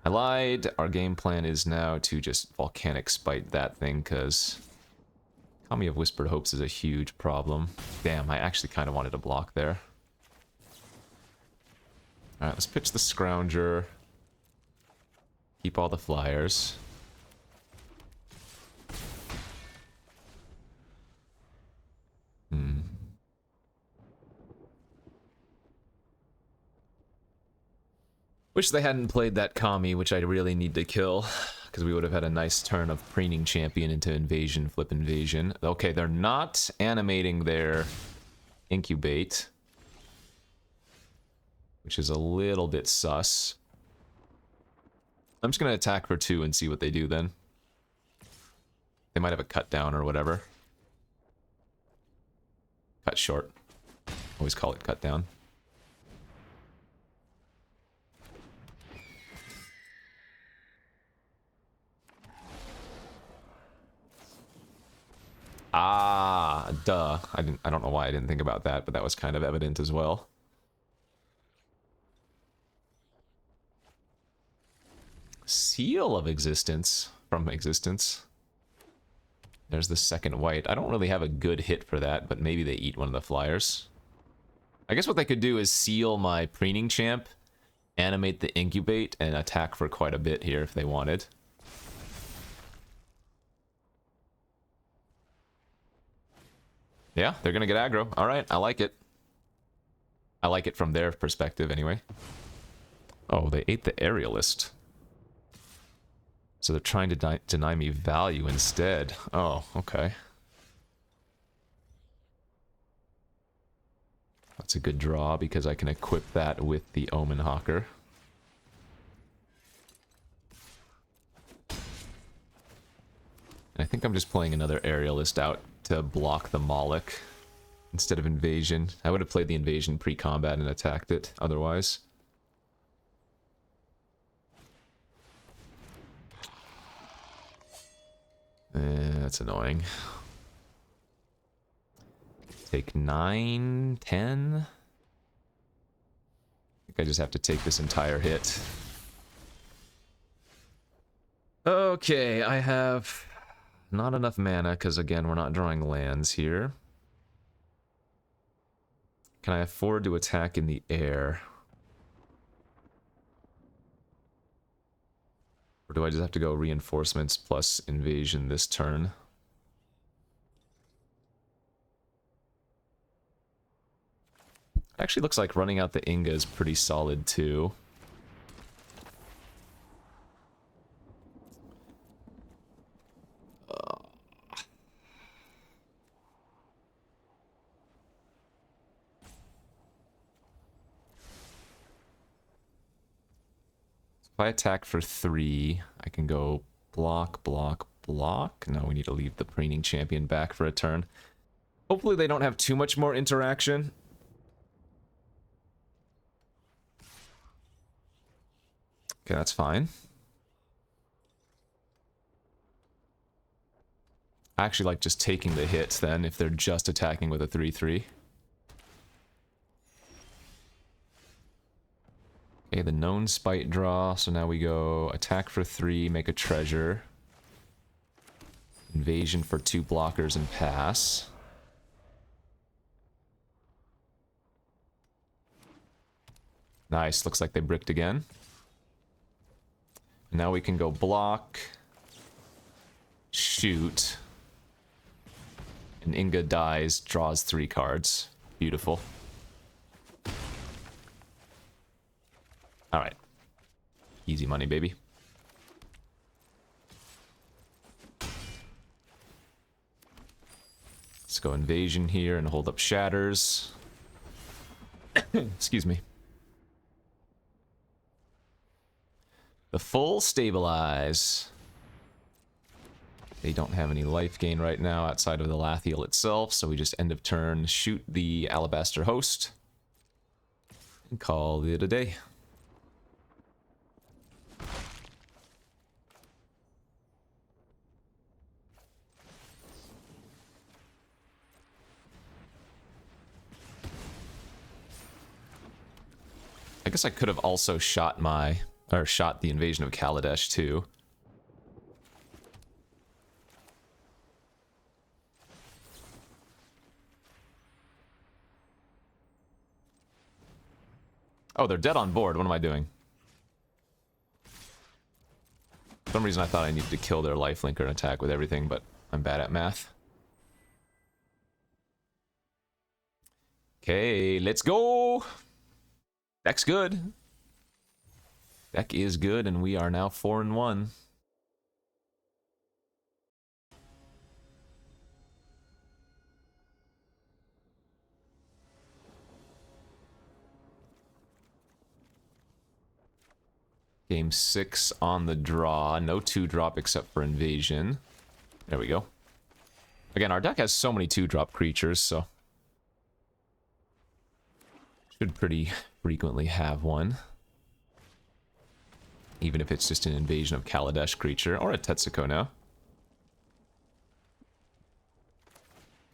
I lied. Our game plan is now to just Volcanic Spite that thing, because Kami of Whispered Hopes is a huge problem. Damn, I actually kind of wanted to block there. Alright, let's pitch the Scrounger. Keep all the flyers. Wish they hadn't played that Kami, which I really need to kill, because we would have had a nice turn of preening champion into invasion, flip invasion. Okay, they're not animating their incubate, which is a little bit sus. I'm just going to attack for 2 and see what they do then. They might have a cut down or whatever. Cut short. Always call it cut down. Ah, duh. I don't know why I didn't think about that, but that was kind of evident as well. Seal of Existence from Existence. There's the second white. I don't really have a good hit for that, but maybe they eat one of the flyers. I guess what they could do is seal my Preening Champ, animate the Incubate, and attack for quite a bit here if they wanted. Yeah, they're gonna get aggro. Alright, I like it. I like it from their perspective, anyway. Oh, they ate the Aerialist. So they're trying to deny me value instead. Oh, okay. That's a good draw because I can equip that with the Omen Hawker. And I think I'm just playing another Aerialist out to block the Moloch instead of Invasion. I would have played the Invasion pre-combat and attacked it otherwise. That's annoying. Take 9, 10. I think I just have to take this entire hit. Okay, I have not enough mana because, again, we're not drawing lands here. Can I afford to attack in the air? Or do I just have to go reinforcements plus invasion this turn? It actually looks like running out the Inga is pretty solid too. If I attack for 3, I can go block, block, block. No, we need to leave the Preening Champion back for a turn. Hopefully they don't have too much more interaction. Okay, that's fine. I actually like just taking the hit then if they're just attacking with a 3-3. Okay, the known spite draw, so now we go attack for 3, make a treasure. Invasion for 2 blockers and pass. Nice, looks like they bricked again. Now we can go block, shoot, and Inga dies, draws 3 cards. Beautiful. Alright. Easy money, baby. Let's go invasion here and hold up shatters. Excuse me. The full stabilize. They don't have any life gain right now outside of the Lathiel itself, so we just end of turn shoot the Alabaster Host and call it a day. I guess I could have also shot the Invasion of Kaladesh too. Oh, they're dead on board. What am I doing? For some reason I thought I needed to kill their lifelinker and attack with everything, but I'm bad at math. Okay, let's go! Deck's good. Deck is good, and we are now 4-1. Game 6 on the draw. No 2-drop except for Invasion. There we go. Again, our deck has so many 2-drop creatures, so should pretty frequently have one. Even if it's just an Invasion of Kaladesh creature, or a Tetsuko now.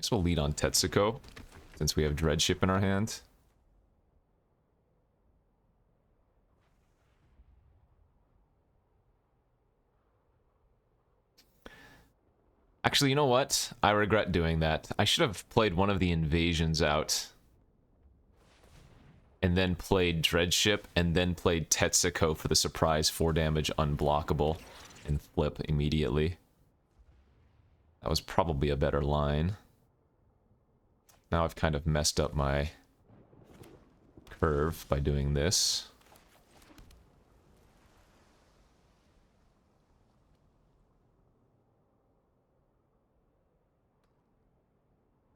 Guess we'll lead on Tetsuko, since we have Dreadship in our hand. Actually, you know what? I regret doing that. I should have played one of the invasions out. And then played Dreadship, and then played Tetsuko for the surprise 4 damage unblockable. And flip immediately. That was probably a better line. Now I've kind of messed up my curve by doing this.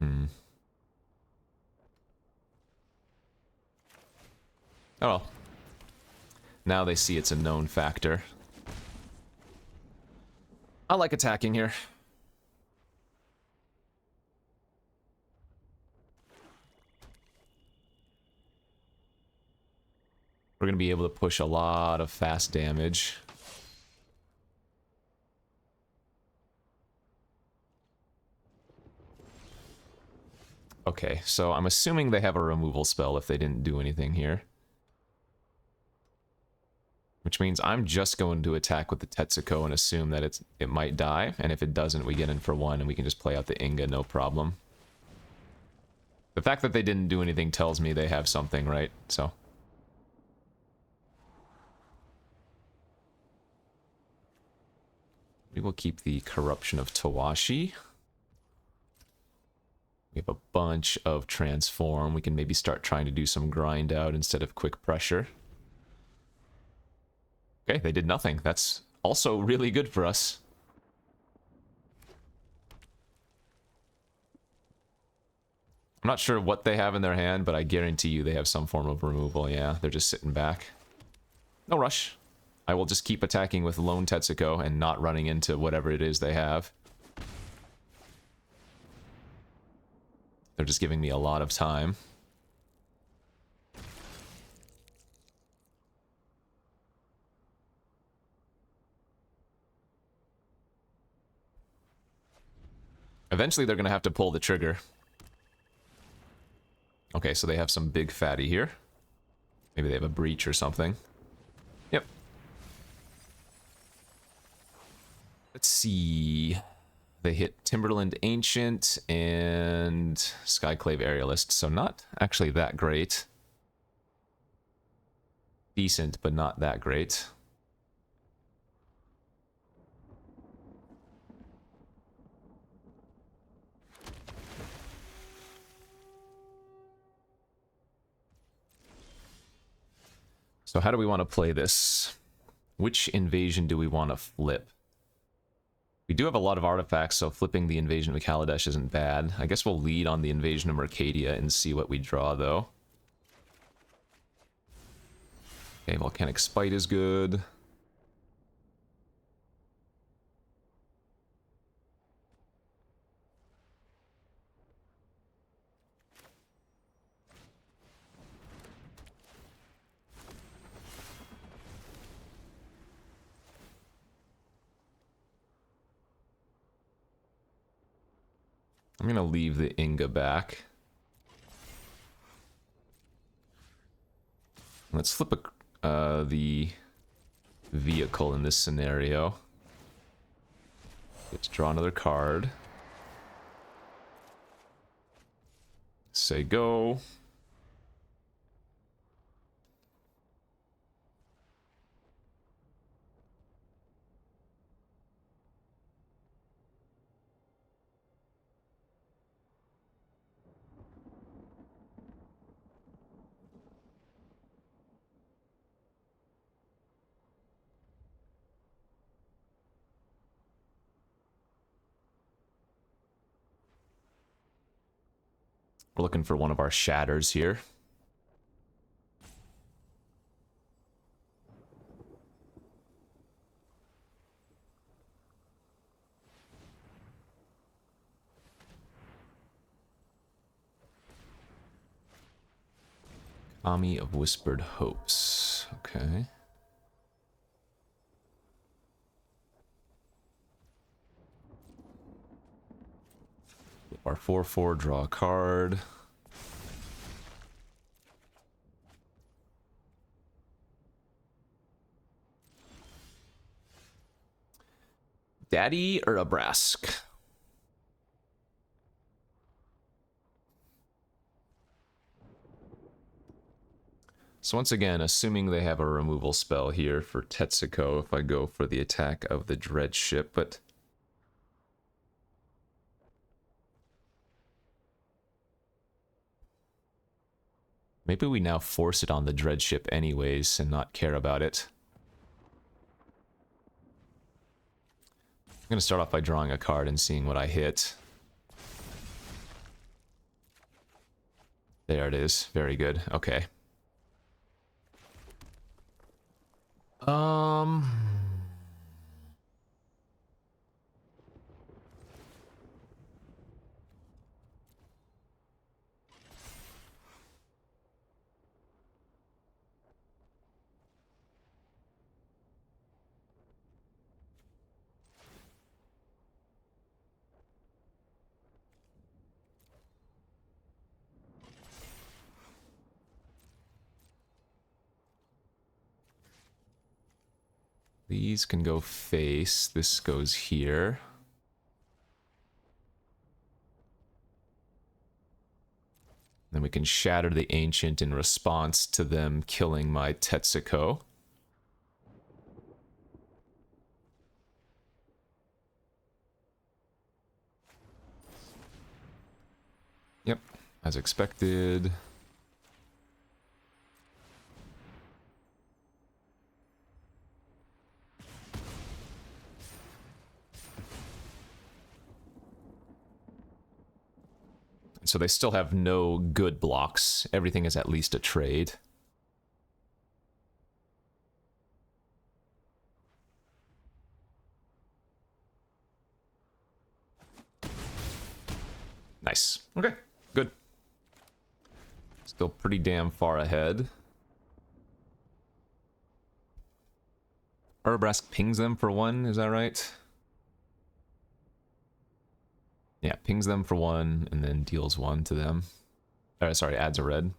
Oh well. Now they see it's a known factor. I like attacking here. We're going to be able to push a lot of fast damage. Okay, so I'm assuming they have a removal spell if they didn't do anything here. Which means I'm just going to attack with the Tetsuko and assume that it might die, and if it doesn't, we get in for 1 and we can just play out the Inga, no problem. The fact that they didn't do anything tells me they have something, right? So... we will keep the Corruption of Tawashi. We have a bunch of Transform. We can maybe start trying to do some grind out instead of quick pressure. Okay, they did nothing. That's also really good for us. I'm not sure what they have in their hand, but I guarantee you they have some form of removal. Yeah, they're just sitting back. No rush. I will just keep attacking with Lone Tetsuko and not running into whatever it is they have. They're just giving me a lot of time. Eventually they're going to have to pull the trigger. Okay, so they have some big fatty here. Maybe they have a breach or something. Yep. Let's see. They hit Timberland Ancient and Skyclave Aerialist, so not actually that great. Decent, but not that great. So how do we want to play this? Which invasion do we want to flip? We do have a lot of artifacts, so flipping the Invasion of Kaladesh isn't bad. I guess we'll lead on the Invasion of Mercadia and see what we draw, though. Okay, Volcanic Spite is good. I'm gonna leave the Inga back. Let's flip the vehicle in this scenario. Let's draw another card. Say go. We're looking for one of our shatters here. Army of Whispered Hopes. Okay. our 4/4, draw a card. Daddy or a Brask? So once again, assuming they have a removal spell here for Tetsuko, if I go for the attack of the Dread Ship, but... maybe we now force it on the Dread Ship anyways and not care about it. I'm going to start off by drawing a card and seeing what I hit. There it is. Very good. Okay. These can go face. This goes here. Then we can shatter the Ancient in response to them killing my Tetsuko. Yep, as expected. So they still have no good blocks. Everything is at least a trade. Nice. Okay, good. Still pretty damn far ahead. Urbrask pings them for 1, is that right? Yeah, pings them for 1 and then deals 1 to them. Sorry, adds a red.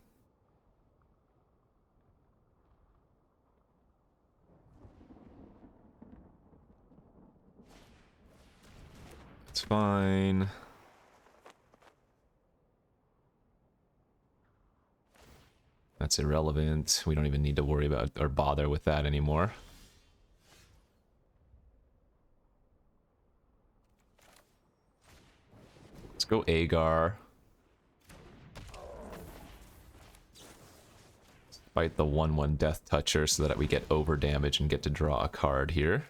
That's fine. That's irrelevant. We don't even need to worry about or bother with that anymore. Let's go Agar. Fight the 1/1 Death Toucher so that we get over damage and get to draw a card here.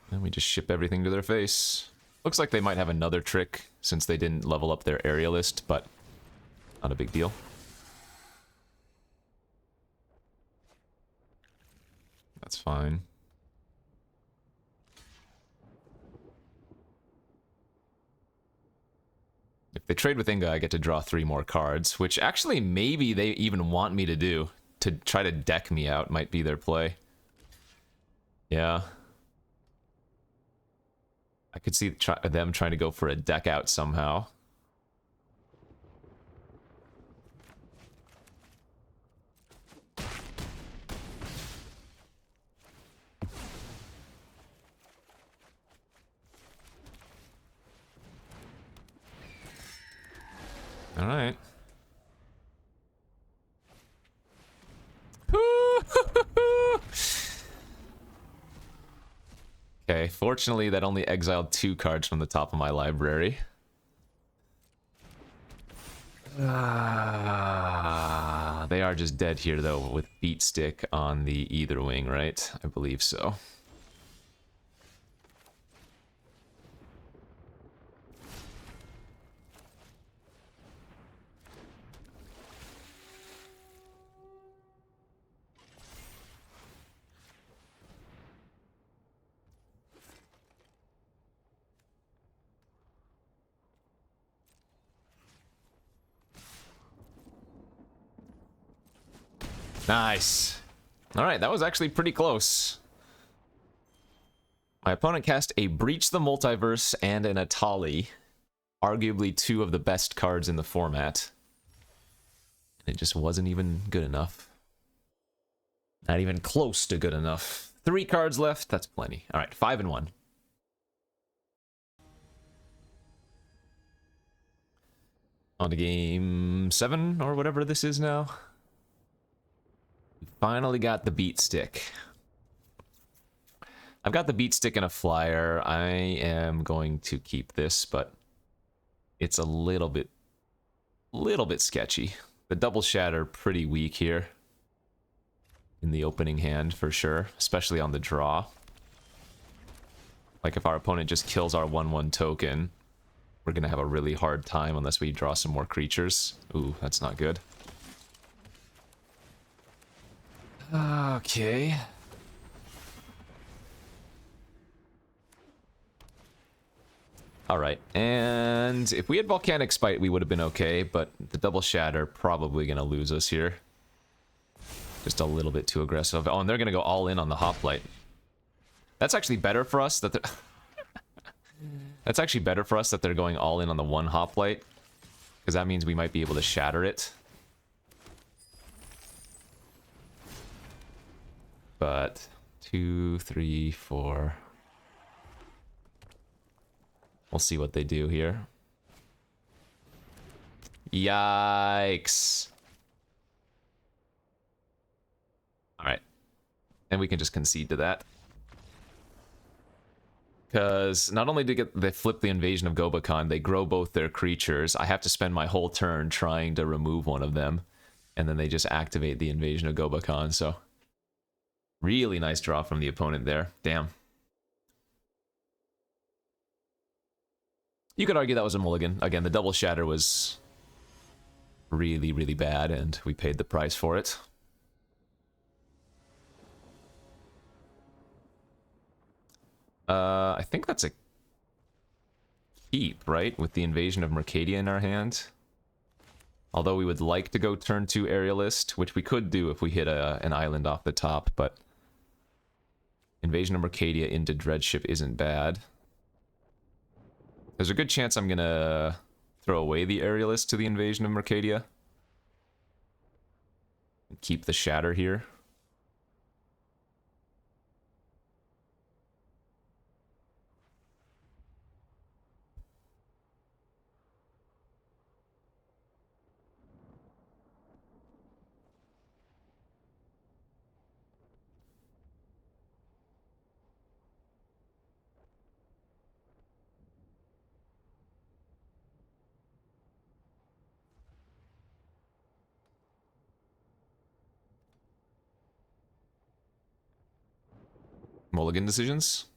And we just ship everything to their face. Looks like they might have another trick since they didn't level up their aerialist, but not a big deal. That's fine. If they trade with Inga, I get to draw 3 more cards, which actually maybe they even want me to do. To try to deck me out might be their play. Yeah. I could see them trying to go for a deck out somehow. All right. Okay, fortunately that only exiled 2 cards from the top of my library. They are just dead here though with Beat Stick on the either wing, right? I believe so. Nice. Alright, that was actually pretty close. My opponent cast a Breach the Multiverse and an Atali. Arguably two of the best cards in the format. And it just wasn't even good enough. Not even close to good enough. 3 cards left, that's plenty. Alright, 5-1. On to game 7, or whatever this is now. We finally got the beat stick. I've got the beat stick and a flyer. I am going to keep this, but it's a little bit sketchy. The double shatter pretty weak here in the opening hand for sure, especially on the draw. Like if our opponent just kills our 1/1 token, we're gonna have a really hard time unless we draw some more creatures. Ooh, that's not good. Okay. Alright, and if we had Volcanic Spite, we would have been okay, but the double shatter probably gonna lose us here. Just a little bit too aggressive. Oh, and they're gonna go all in on the Hoplite. That's actually better for us that they're... That's actually better for us that they're going all in on the 1 Hoplite, because that means we might be able to shatter it. But 2, 3, 4... We'll see what they do here. Yikes. Alright. And we can just concede to that. Because not only do they flip the invasion of Gobakhan, they grow both their creatures. I have to spend my whole turn trying to remove one of them. And then they just activate the invasion of Gobakhan, so... Really nice draw from the opponent there. Damn. You could argue that was a mulligan. Again, the double shatter was really, really bad, and we paid the price for it. I think that's a keep, right? With the invasion of Mercadia in our hand. Although we would like to go turn 2 Aerialist, which we could do if we hit an island off the top, but... Invasion of Mercadia into Dreadship isn't bad. There's a good chance I'm gonna throw away the Aerialist to the invasion of Mercadia. Keep the Shatter here. Mulligan decisions.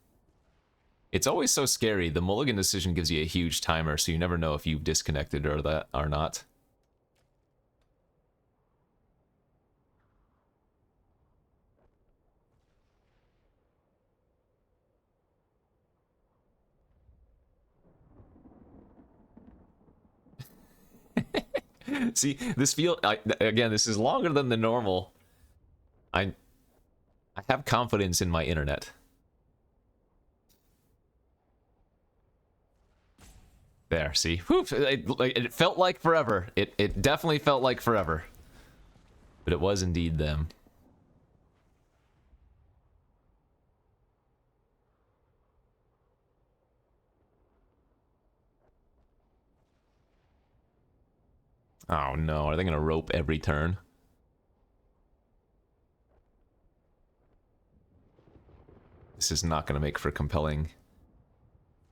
It's always so scary. The mulligan decision gives you a huge timer, so you never know if you've disconnected or not. See, this again, this is longer than the normal. I have confidence in my internet. There, see? Whew, it felt like forever. It definitely felt like forever. But it was indeed them. Oh no, are they gonna rope every turn? This is not gonna make for compelling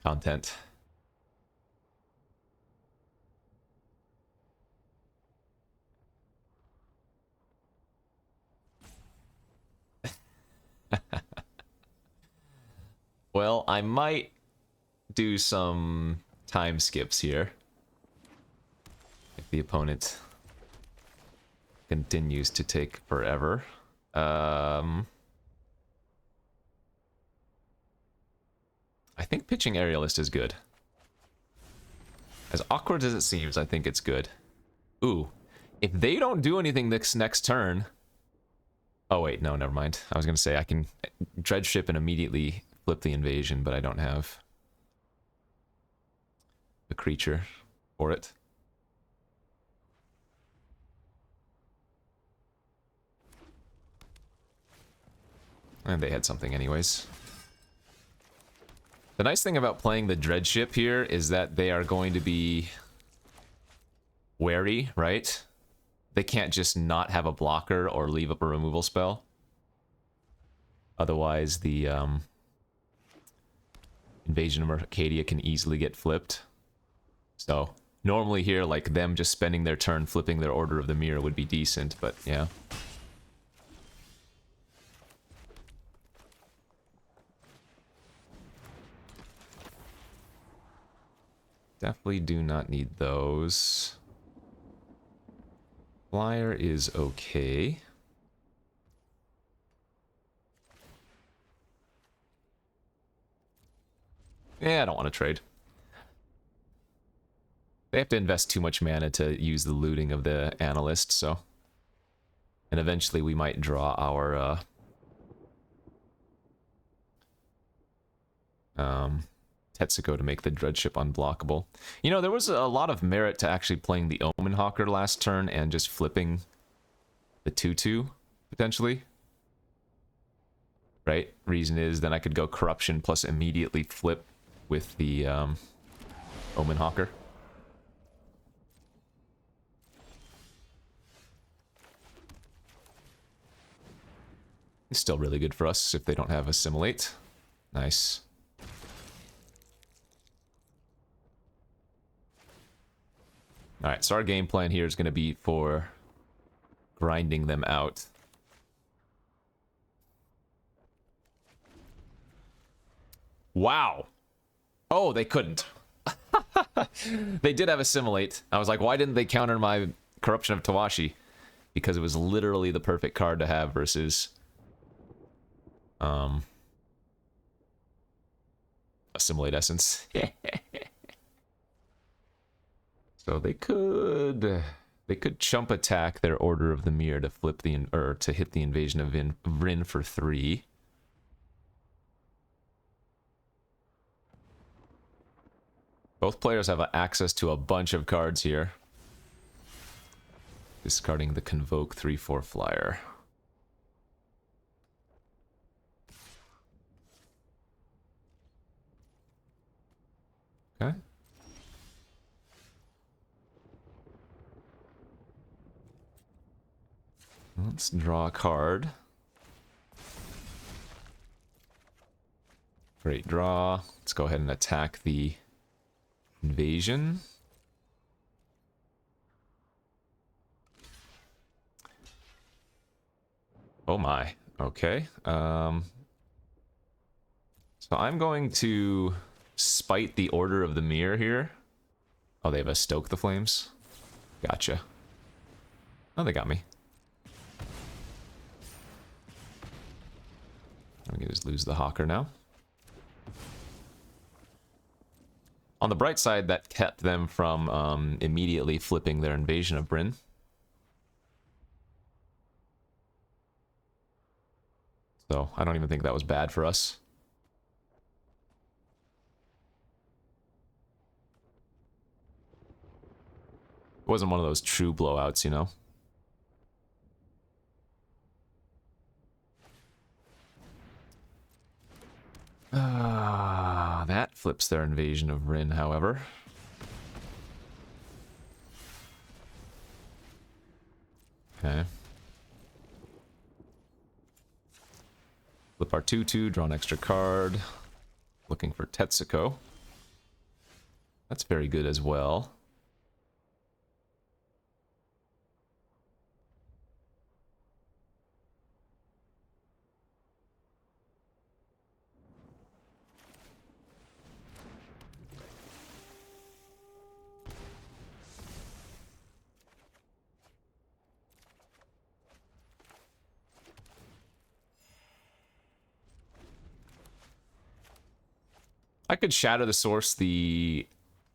content. Well, I might do some time skips here. If the opponent continues to take forever. I think pitching Aerialist is good. As awkward as it seems, I think it's good. Ooh. If they don't do anything this next turn, Oh wait, no, never mind. I was gonna say I can dredge ship and immediately flip the invasion, but I don't have a creature for it. And they had something anyways. The nice thing about playing the dredge ship here is that they are going to be wary, right? They can't just not have a blocker or leave up a removal spell. Otherwise, the Invasion of Arcadia can easily get flipped. So, normally here, like, them just spending their turn flipping their Order of the Mirror would be decent, but yeah. Definitely do not need those. Flyer is okay. Yeah, I don't want to trade. They have to invest too much mana to use the looting of the Analyst, so... And eventually we might draw our, Tetsuko to make the Dredge Ship unblockable. You know, there was a lot of merit to actually playing the Omen Hawker last turn and just flipping the 2-2, potentially. Right? Reason is, then I could go Corruption plus immediately flip with the, Omen Hawker. It's still really good for us if they don't have Assimilate. Nice. Alright, so our game plan here is going to be for grinding them out. Wow! Oh, they couldn't. They did have Assimilate. I was like, why didn't they counter my Corruption of Tawashi? Because it was literally the perfect card to have versus... Assimilate Essence. So they could chump attack their Order of the Mirror to flip the or to hit the Invasion of Vryn for 3. Both players have access to a bunch of cards here. Discarding the Convoke 3/4 flyer. Okay. Let's draw a card. Great draw. Let's go ahead and attack the invasion. Oh my. Okay. So I'm going to spite the Order of the Mirror here. Oh, they have a Stoke the Flames? Gotcha. Oh, they got me. I'm gonna just lose the Hawker now. On the bright side, that kept them from immediately flipping their Invasion of Bryn. So, I don't even think that was bad for us. It wasn't one of those true blowouts, you know? That flips their Invasion of Vryn, however. Okay. Flip our 2/2, draw an extra card. Looking for Tetsuko. That's very good as well. I could Shatter the Source the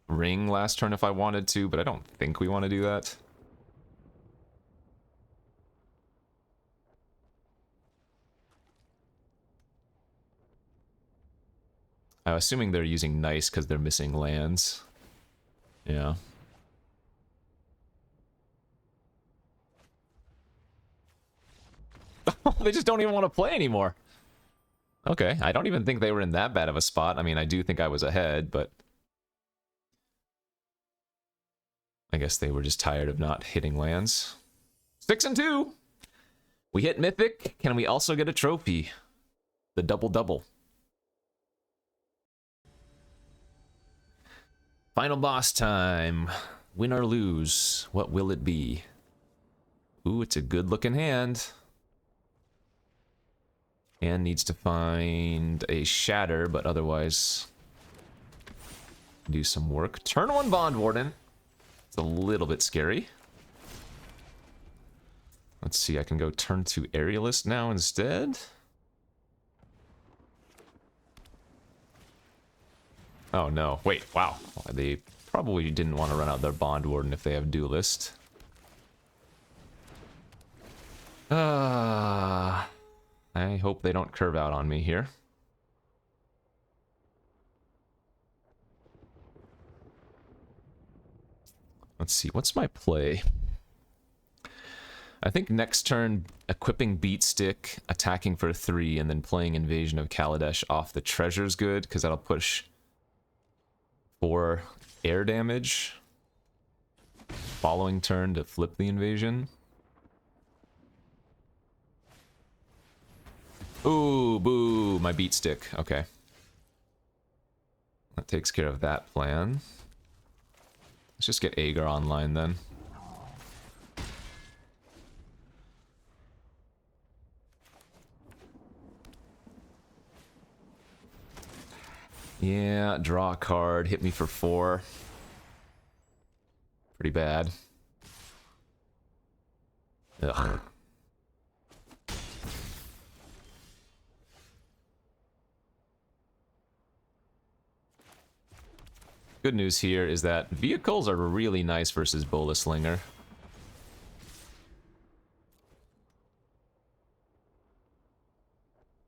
ring last turn if I wanted to, but I don't think we want to do that. I'm assuming they're using nice because they're missing lands. Yeah. They just don't even want to play anymore. Okay, I don't even think they were in that bad of a spot. I mean, I do think I was ahead, but I guess they were just tired of not hitting lands. 6-2! We hit Mythic. Can we also get a trophy? The double-double. Final boss time. Win or lose. What will it be? Ooh, it's a good-looking hand. And needs to find a shatter, but otherwise do some work. Turn 1 Bond Warden. It's a little bit scary. Let's see, I can go turn 2 Aerialist now instead. Oh no, wait, wow. They probably didn't want to run out their Bond Warden if they have Duelist. I hope they don't curve out on me here. Let's see, what's my play? I think next turn, equipping Beat Stick, attacking for 3, and then playing Invasion of Kaladesh off the treasure's good, because that'll push 4 air damage. Following turn to flip the invasion. Ooh, boo, my Beat Stick. Okay. That takes care of that plan. Let's just get Agar online then. Yeah, draw a card, hit me for 4. Pretty bad. Ugh. Good news here is that vehicles are really nice versus Bola Slinger.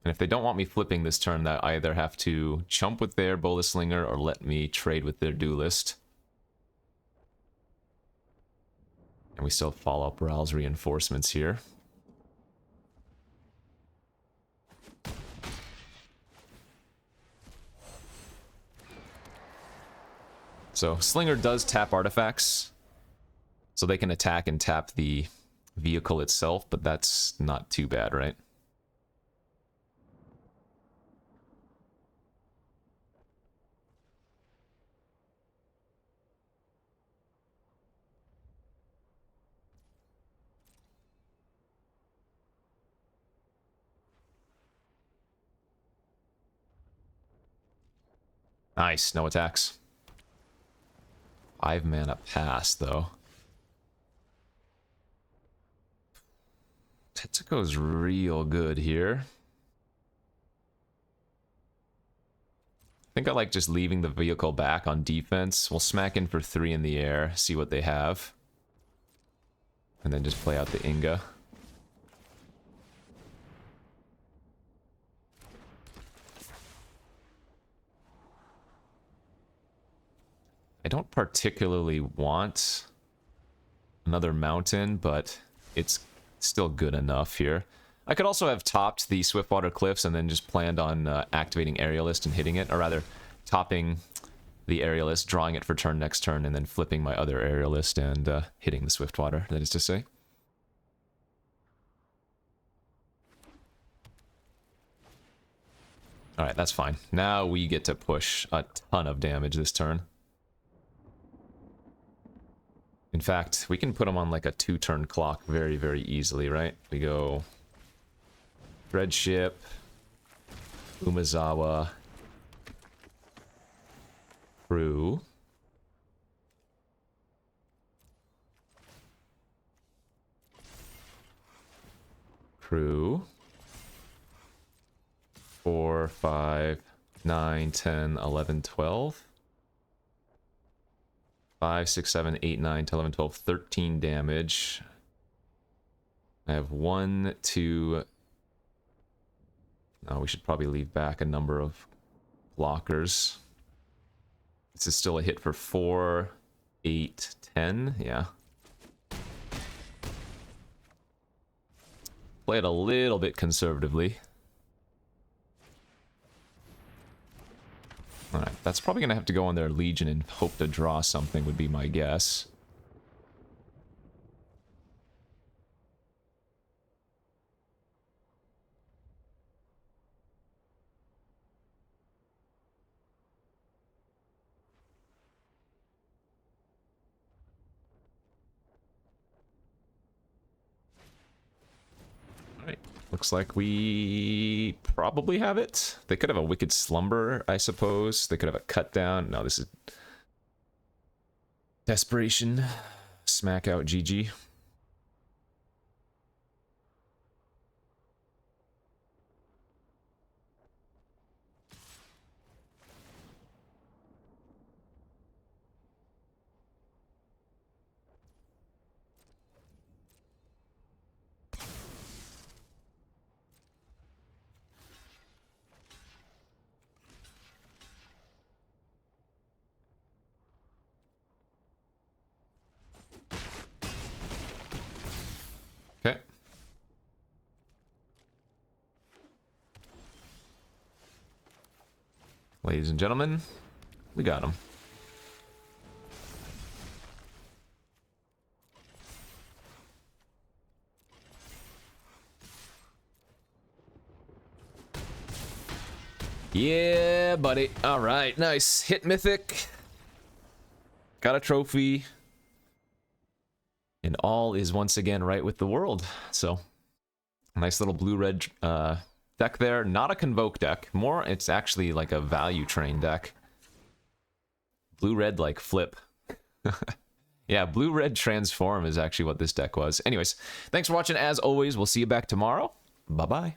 And if they don't want me flipping this turn, they either have to chump with their Bola Slinger or let me trade with their Duelist. And we still have follow-up Ral's reinforcements here. So Slinger does tap artifacts, so they can attack and tap the vehicle itself, but that's not too bad, right? Nice, no attacks. 5 mana pass, though. Tetsuko's real good here. I think I like just leaving the vehicle back on defense. We'll smack in for 3 in the air, see what they have. And then just play out the Inga. I don't particularly want another mountain, but it's still good enough here. I could also have topped the Swiftwater Cliffs and then just planned on activating Aerialist and hitting it, or rather, topping the Aerialist, drawing it for turn next turn, and then flipping my other Aerialist and hitting the Swiftwater, that is to say. Alright, that's fine. Now we get to push a ton of damage this turn. In fact, we can put them on like a 2-turn clock very, very easily, right? We go Dreadship, Umezawa, Crew, Crew, 4, 5, 9, 10, 11, 12. 5, 6, 7, 8, 9, 10, 11, 12, 13 damage. I have 1, 2... No, we should probably leave back a number of blockers. This is still a hit for 4, 8, 10. Yeah. Play it a little bit conservatively. Alright, that's probably going to have to go on their Legion and hope to draw something, would be my guess. Alright, looks like we probably have it. They could have a Wicked Slumber, I suppose. They could have a Cut Down. No, this is... Desperation. Smack out GG. Okay. Ladies and gentlemen, we got him. Yeah, buddy. All right, nice. Hit Mythic. Got a trophy. And all is once again right with the world. So, nice little blue-red deck there. Not a Convoke deck. More, it's actually like a value train deck. Blue-red, like, flip. Yeah, blue-red transform is actually what this deck was. Anyways, thanks for watching. As always, we'll see you back tomorrow. Bye-bye.